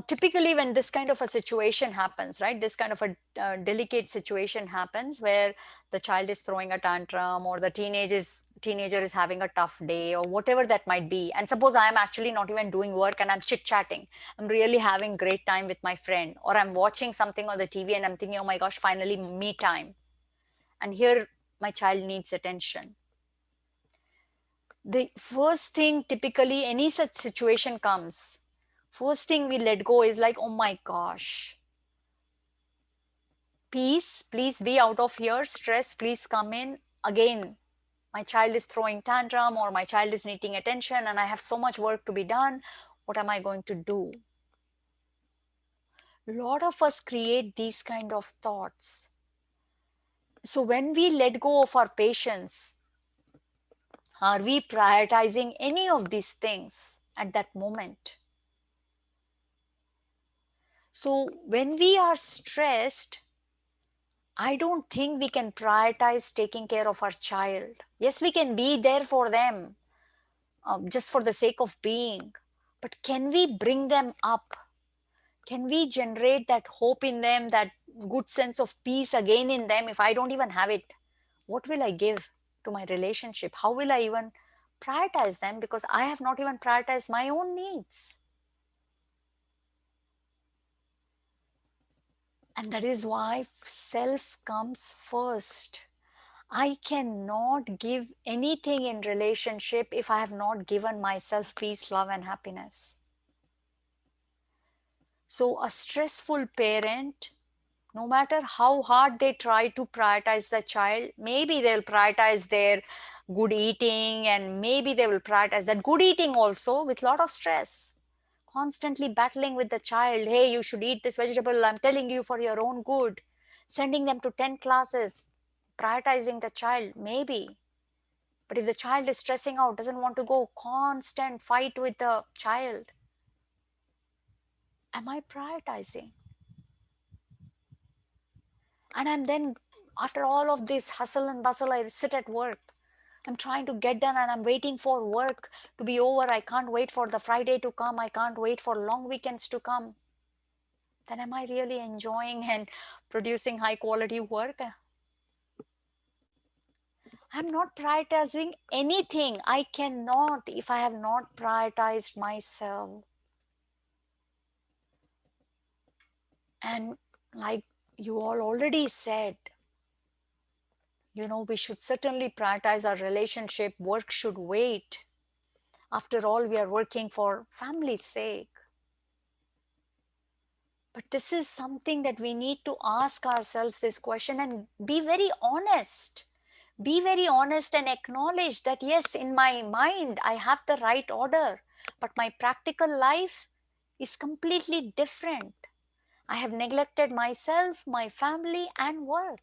typically when this kind of a situation happens, right, this kind of a delicate situation happens where the child is throwing a tantrum, or the teenager is having a tough day, or whatever that might be, and suppose I am actually not even doing work and I'm chit-chatting, I'm really having great time with my friend, or I'm watching something on the TV and I'm thinking, oh my gosh, finally me time, and here my child needs attention. The first thing, typically any such situation comes, first thing we let go is like, oh my gosh, peace, please be out of here, stress, please come in. Again, My child is throwing tantrum or my child is needing attention and I have so much work to be done. What am I going to do? A lot of us create these kind of thoughts. So when we let go of our patience, are we prioritizing any of these things at that moment? So when we are stressed, I don't think we can prioritize taking care of our child. Yes, we can be there for them just for the sake of being. But can we bring them up? Can we generate that hope in them, that good sense of peace again in them if I don't even have it? What will I give to my relationship? How will I even prioritize them? Because I have not even prioritized my own needs. And that is why self comes first. I cannot give anything in relationship if I have not given myself peace, love, and happiness. So a stressful parent, no matter how hard they try to prioritize the child, maybe they'll prioritize their good eating and maybe they will prioritize that good eating also with a lot of stress. Constantly battling with the child, hey, you should eat this vegetable, I'm telling you for your own good. Sending them to 10 classes, prioritizing the child, maybe. But if the child is stressing out, doesn't want to go, constant fight with the child, am I prioritizing? And I'm then, after all of this hustle and bustle, I sit at work. I'm trying to get done and I'm waiting for work to be over. I can't wait for the Friday to come. I can't wait for long weekends to come. Then am I really enjoying and producing high quality work? I'm not prioritizing anything. I cannot if I have not prioritized myself. And like you all already said, we should certainly prioritize our relationship. Work should wait. After all, we are working for family's sake. But this is something that we need to ask ourselves this question and be very honest. Be very honest and acknowledge that yes, in my mind, I have the right order, but my practical life is completely different. I have neglected myself, my family, and work.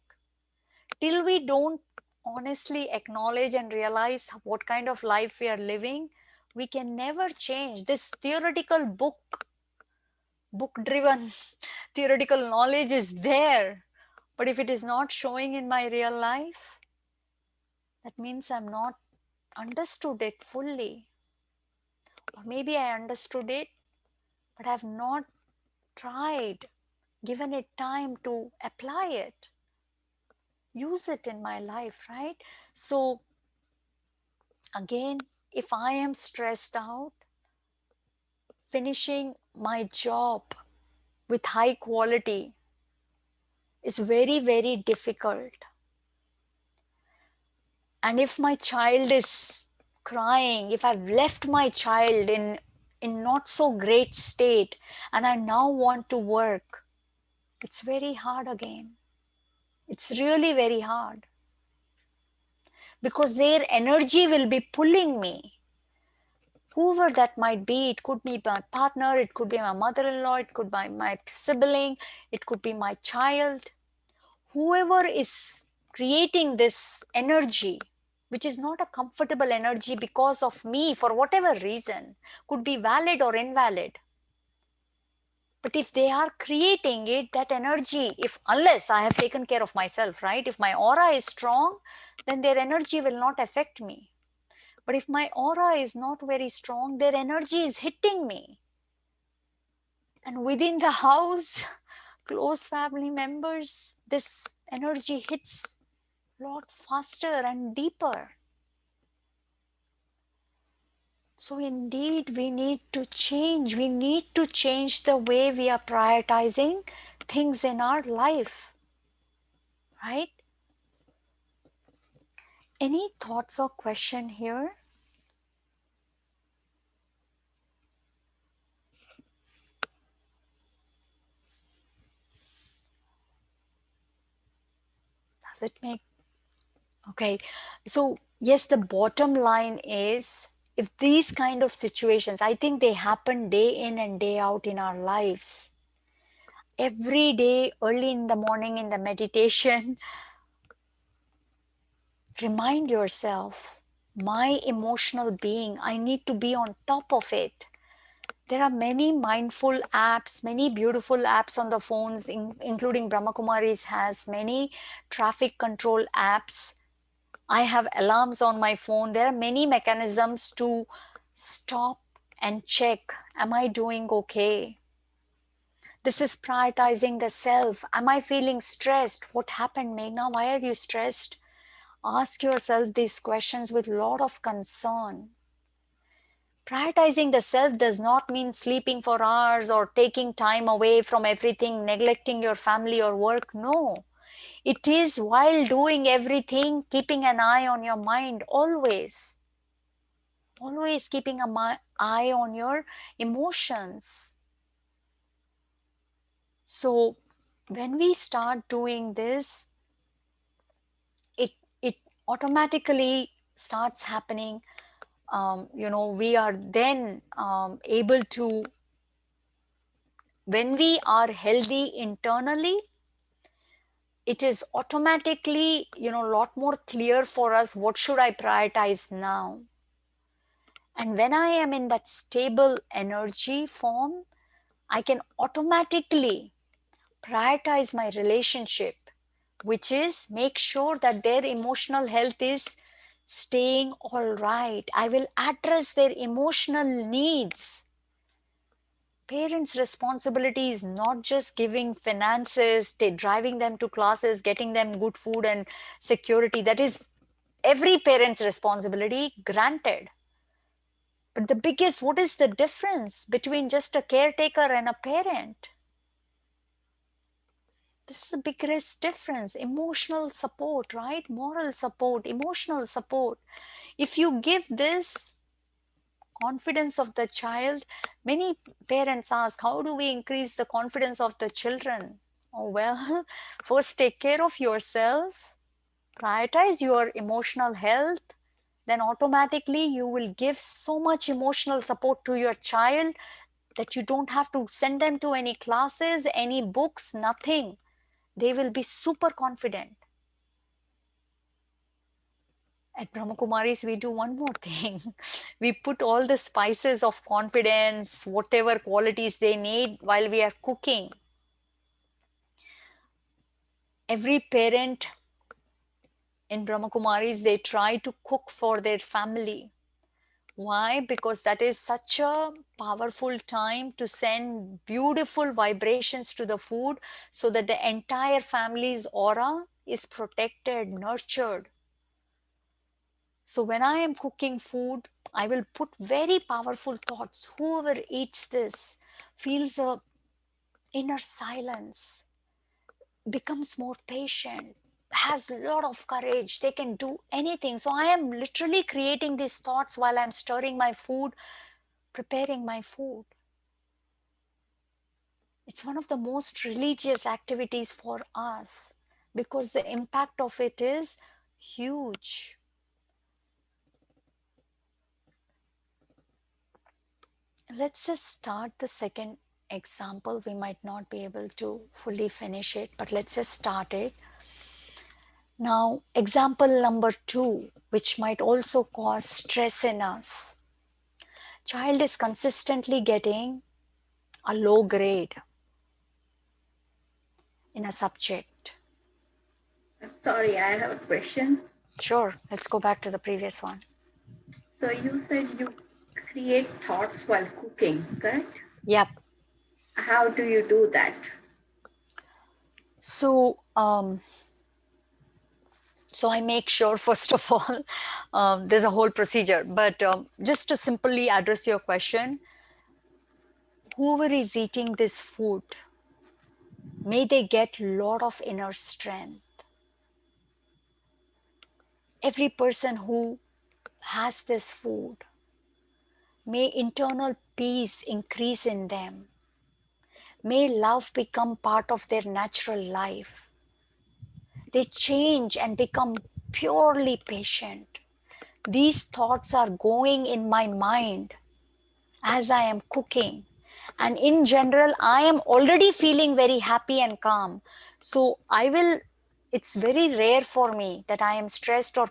Till we don't honestly acknowledge and realize what kind of life we are living, we can never change. This theoretical book driven theoretical knowledge is there, but if it is not showing in my real life, that means I'm not understood it fully. Or maybe I understood it, but I have not tried, given it time to apply it, use it in my life, right? So again, if I am stressed out, finishing my job with high quality is very, very difficult. And if my child is crying, if I've left my child in not so great state and I now want to work, it's very hard again. It's really very hard. Because their energy will be pulling me. Whoever that might be, it could be my partner, it could be my mother-in-law, it could be my sibling, it could be my child. Whoever is creating this energy, which is not a comfortable energy because of me for whatever reason, could be valid or invalid. But if they are creating it, that energy, unless I have taken care of myself, right? If my aura is strong, then their energy will not affect me. But if my aura is not very strong, their energy is hitting me. And within the house, close family members, this energy hits a lot faster and deeper. So indeed, we need to change. We need to change the way we are prioritizing things in our life, right? Any thoughts or question here? Does it make... Okay, so yes, the bottom line is, if these kind of situations, I think they happen day in and day out in our lives. Every day, early in the morning in the meditation, remind yourself, my emotional being, I need to be on top of it. There are many mindful apps, many beautiful apps on the phones, including Brahmakumaris has many traffic control apps. I have alarms on my phone. There are many mechanisms to stop and check, am I doing okay? This is prioritizing the self. Am I feeling stressed? What happened, Meghna? Why are you stressed? Ask yourself these questions with a lot of concern. Prioritizing the self does not mean sleeping for hours or taking time away from everything, neglecting your family or work. No. It is while doing everything, keeping an eye on your mind always. Always keeping an eye on your emotions. So when we start doing this, it automatically starts happening. We are then able to, when we are healthy internally, it is automatically, a lot more clear for us, what should I prioritize now? And when I am in that stable energy form, I can automatically prioritize my relationship, which is make sure that their emotional health is staying all right. I will address their emotional needs. Parents' responsibility is not just giving finances, driving them to classes, getting them good food and security. That is every parent's responsibility, granted. But the biggest, what is the difference between just a caretaker and a parent? This is the biggest difference. Emotional support, right? Moral support, emotional support. If you give this confidence of the child, many parents ask, how do we increase the confidence of the children? Oh, well, first take care of yourself, prioritize your emotional health, then automatically you will give so much emotional support to your child that you don't have to send them to any classes, any books, nothing. They will be super confident. At Brahmakumaris, we do one more thing. We put all the spices of confidence, whatever qualities they need while we are cooking. Every parent in Brahmakumaris, they try to cook for their family. Why? Because that is such a powerful time to send beautiful vibrations to the food so that the entire family's aura is protected, nurtured. So when I am cooking food, I will put very powerful thoughts. Whoever eats this feels a inner silence, becomes more patient, has a lot of courage, they can do anything. So I am literally creating these thoughts while I'm stirring my food, preparing my food. It's one of the most religious activities for us because the impact of it is huge. Let's just start the second example. We might not be able to fully finish it, but let's just start it. Now, example number 2, which might also cause stress in us. Child is consistently getting a low grade in a subject. Sorry, I have a question. Sure, let's go back to the previous one. So you said you create thoughts while cooking, correct? Yep. How do you do that? So I make sure, first of all, there's a whole procedure, but just to simply address your question, whoever is eating this food, may they get a lot of inner strength. Every person who has this food, may internal peace increase in them. May love become part of their natural life. They change and become purely patient. These thoughts are going in my mind as I am cooking. And in general, I am already feeling very happy and calm. So it's very rare for me that I am stressed or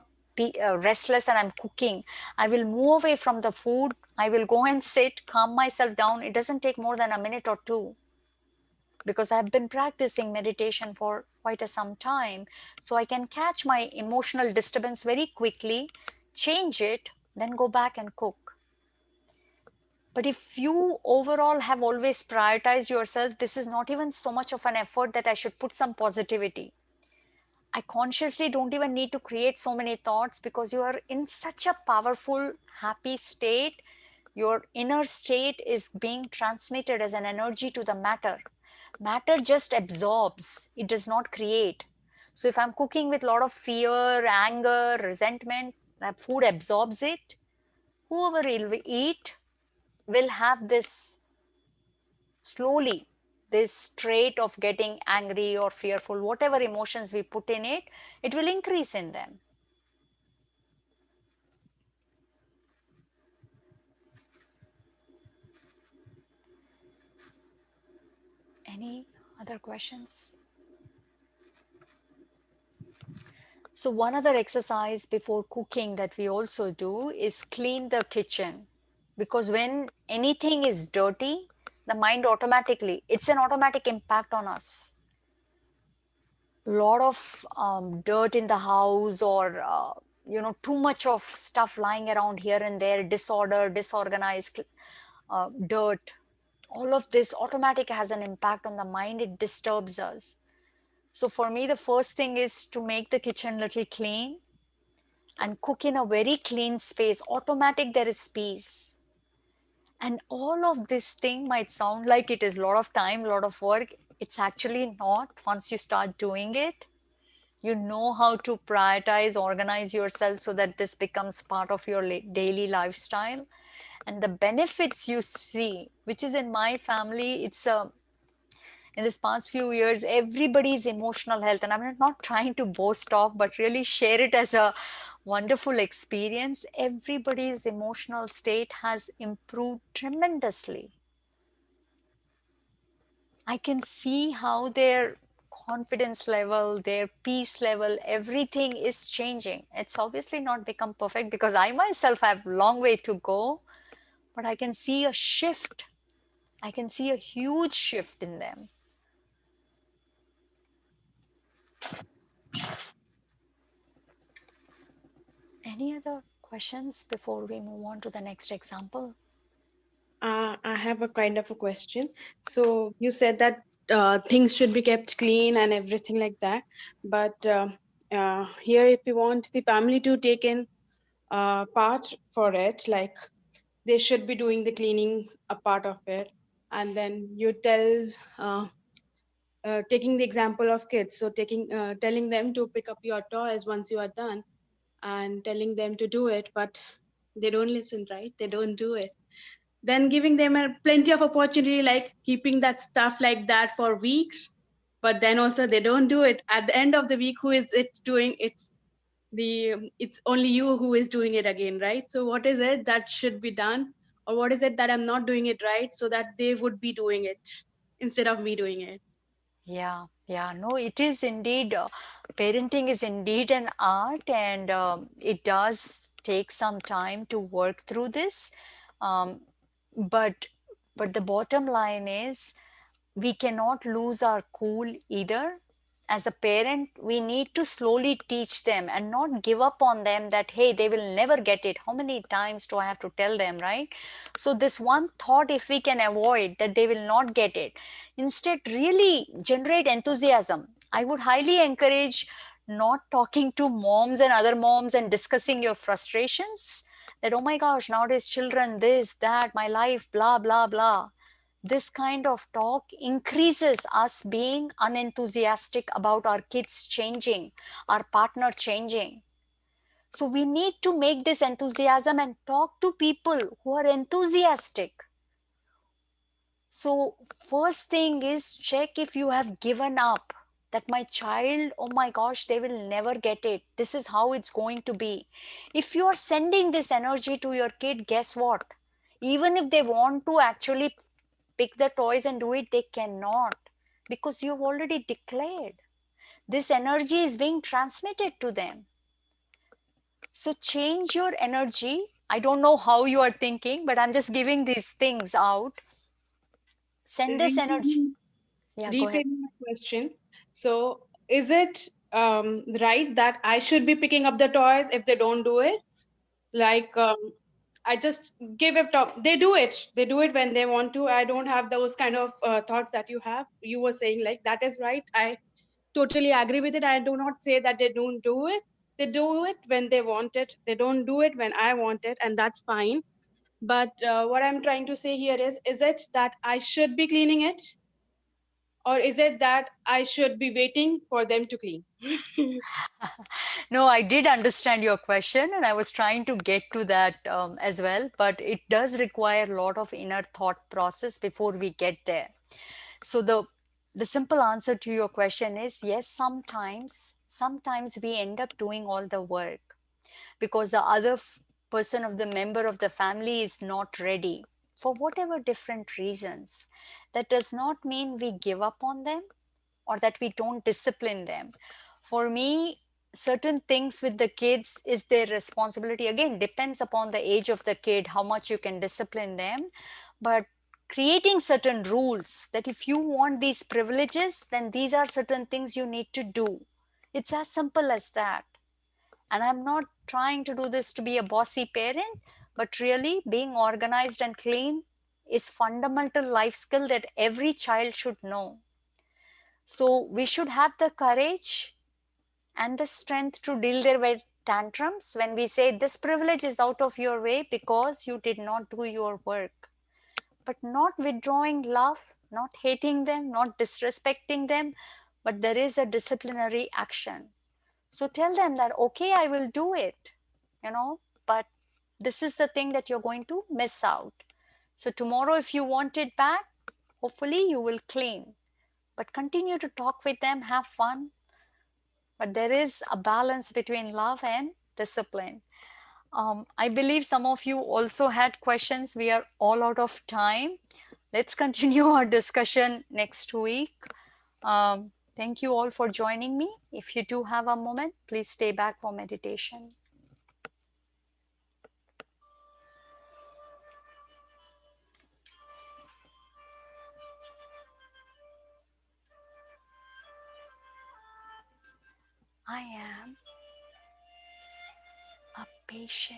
restless and I'm cooking. I will move away from the food. I will go and sit, calm myself down. It doesn't take more than a minute or two, because I've been practicing meditation for quite some time. So I can catch my emotional disturbance very quickly, change it, then go back and cook. But if you overall have always prioritized yourself, this is not even so much of an effort that I should put some positivity. I consciously don't even need to create so many thoughts, because you are in such a powerful, happy state. Your inner state is being transmitted as an energy to the matter. Matter just absorbs, it does not create. So if I'm cooking with a lot of fear, anger, resentment, that food absorbs it. Whoever will eat will have this slowly, this trait of getting angry or fearful, whatever emotions we put in it, it will increase in them. Any other questions? So one other exercise before cooking that we also do is clean the kitchen, because when anything is dirty, the mind automatically, it's an automatic impact on us. Lot of dirt in the house, or too much of stuff lying around here and there, disorder, disorganized dirt, all of this automatic has an impact on the mind. It disturbs us. So for me, the first thing is to make the kitchen little clean and cook in a very clean space. Automatic, there is peace. And all of this thing might sound like it is a lot of time, a lot of work. It's actually not. Once you start doing it, you know how to prioritize, organize yourself so that this becomes part of your daily lifestyle. And the benefits you see, which is in my family, it's in this past few years, everybody's emotional health, and I'm not trying to boast off, but really share it as a wonderful experience. Everybody's emotional state has improved tremendously. I can see how their confidence level, their peace level, everything is changing. It's obviously not become perfect, because I myself have a long way to go, but I can see a shift. I can see a huge shift in them. Any other questions before we move on to the next example? I have a kind of a question. So you said that things should be kept clean and everything like that. But here, if you want the family to take in part for it, like they should be doing the cleaning a part of it, and then you tell, taking the example of kids, so telling them to pick up your toys once you are done, and telling them to do it, but they don't listen, right? They don't do it. Then giving them plenty of opportunity, like keeping that stuff like that for weeks, but then also they don't do it. At the end of the week, who is it doing? It's only you who is doing it again, right? So what is it that should be done, or what is it that I'm not doing it right, so that they would be doing it instead of me doing it? Yeah, no, it is indeed, parenting is indeed an art, and it does take some time to work through this. Um, but the bottom line is, we cannot lose our cool either. As a parent, we need to slowly teach them and not give up on them that, hey, they will never get it. How many times do I have to tell them, right? So this one thought, if we can avoid that they will not get it, instead really generate enthusiasm. I would highly encourage not talking to moms and other moms and discussing your frustrations, that, oh my gosh, nowadays children, this, that, my life, blah, blah, blah. This kind of talk increases us being unenthusiastic about our kids changing, our partner changing. So we need to make this enthusiasm and talk to people who are enthusiastic. So first thing is, check if you have given up. that my child, oh my gosh, they will never get it. This is how it's going to be. If you are sending this energy to your kid, guess what? Even if they want to actually pick the toys and do it, they cannot, because you've already declared. This energy is being transmitted to them. So change your energy. I don't know how you are thinking, but I'm just giving these things out. Send this energy. Yeah, go ahead. Reframing my question. So, is it right that I should be picking up the toys if they don't do it? Like, I just give it up. They do it. They do it when they want to. I don't have those kind of thoughts that you have. You were saying like that is right. I totally agree with it. I do not say that they don't do it. They do it when they want it. They don't do it when I want it, and that's fine. But what I'm trying to say here is it that I should be cleaning it, or is it that I should be waiting for them to clean? No, I did understand your question, and I was trying to get to that as well. But it does require a lot of inner thought process before we get there. So the simple answer to your question is yes. Sometimes we end up doing all the work because the other person of the member of the family is not ready for whatever different reasons. That does not mean we give up on them or that we don't discipline them. For me, certain things with the kids is their responsibility. Again, depends upon the age of the kid, how much you can discipline them. But creating certain rules that if you want these privileges, then these are certain things you need to do. It's as simple as that. And I'm not trying to do this to be a bossy parent, but really being organized and clean is fundamental life skill that every child should know. So we should have the courage and the strength to deal with tantrums when we say this privilege is out of your way because you did not do your work. But not withdrawing love, not hating them, not disrespecting them, but there is a disciplinary action. So tell them that, okay, I will do it, but this is the thing that you're going to miss out. So tomorrow, if you want it back, hopefully you will clean. But continue to talk with them, have fun. But there is a balance between love and discipline. I believe some of you also had questions. We are all out of time. Let's continue our discussion next week. Thank you all for joining me. If you do have a moment, please stay back for meditation. I am a patient,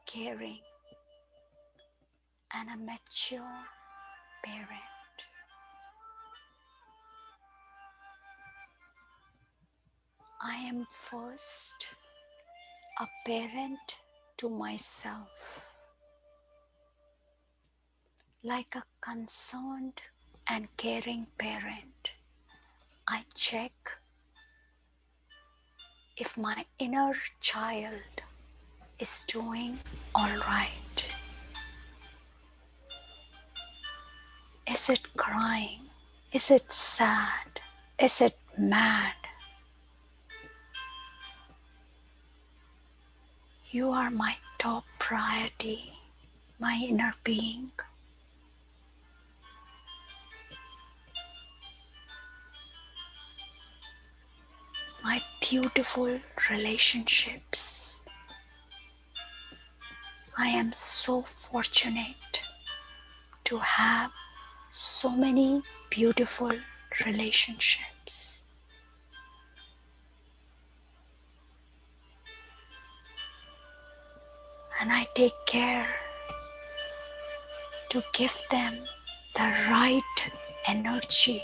caring, and a mature parent. I am first a parent to myself, like a concerned and caring parent. I check if my inner child is doing all right. Is it crying? Is it sad? Is it mad? You are my top priority, my inner being. My beautiful relationships. I am so fortunate to have so many beautiful relationships. And I take care to give them the right energy,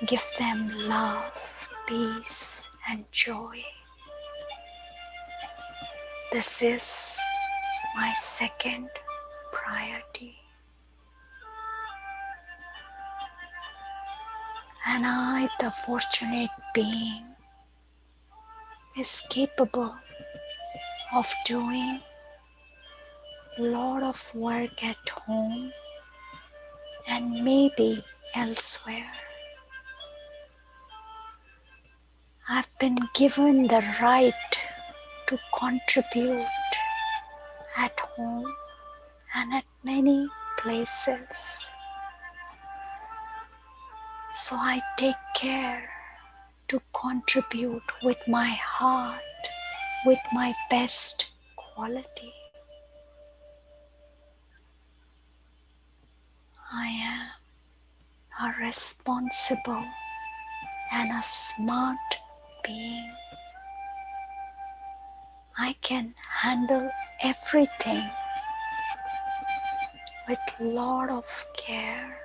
give them love, peace, and joy. This is my second priority. And I, the fortunate being, is capable of doing a lot of work at home and maybe elsewhere. I've been given the right to contribute at home and at many places. So I take care to contribute with my heart, with my best quality. I am a responsible and a smart being. I can handle everything with a lot of care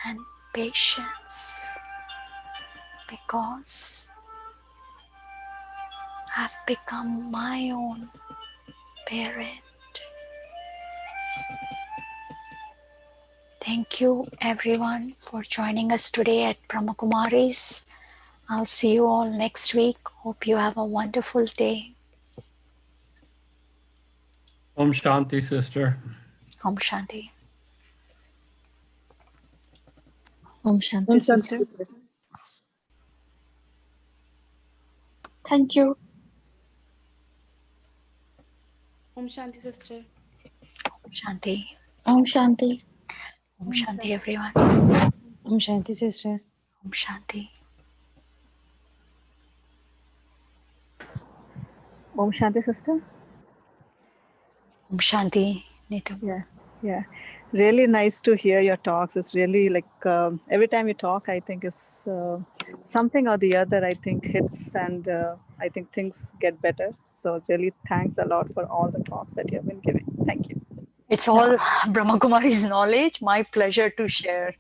and patience because I've become my own parent. Thank you everyone for joining us today at BRAHMAKUMARIS. I'll see you all next week. Hope you have a wonderful day. Om Shanti, sister. Om Shanti. Om Shanti, Om sister. Shanti. Thank you. Om Shanti, sister. Om Shanti. Om Shanti. Om Shanti, everyone. Om Shanti, sister. Om Shanti. Om Shanti, sister. Om Shanti, Neetu. Yeah. Really nice to hear your talks. It's really like every time you talk, I think it's something or the other, I think hits and I think things get better. So really thanks a lot for all the talks that you have been giving. Thank you. It's all BRAHMAKUMARI's knowledge. My pleasure to share.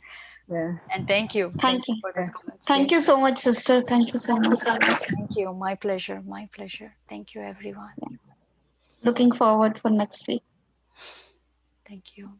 Yeah. And thank you. Thank you. For those comments. Thank you so much, sister. Thank you so much. Thank you. My pleasure. My pleasure. Thank you, everyone. Looking forward for next week. Thank you.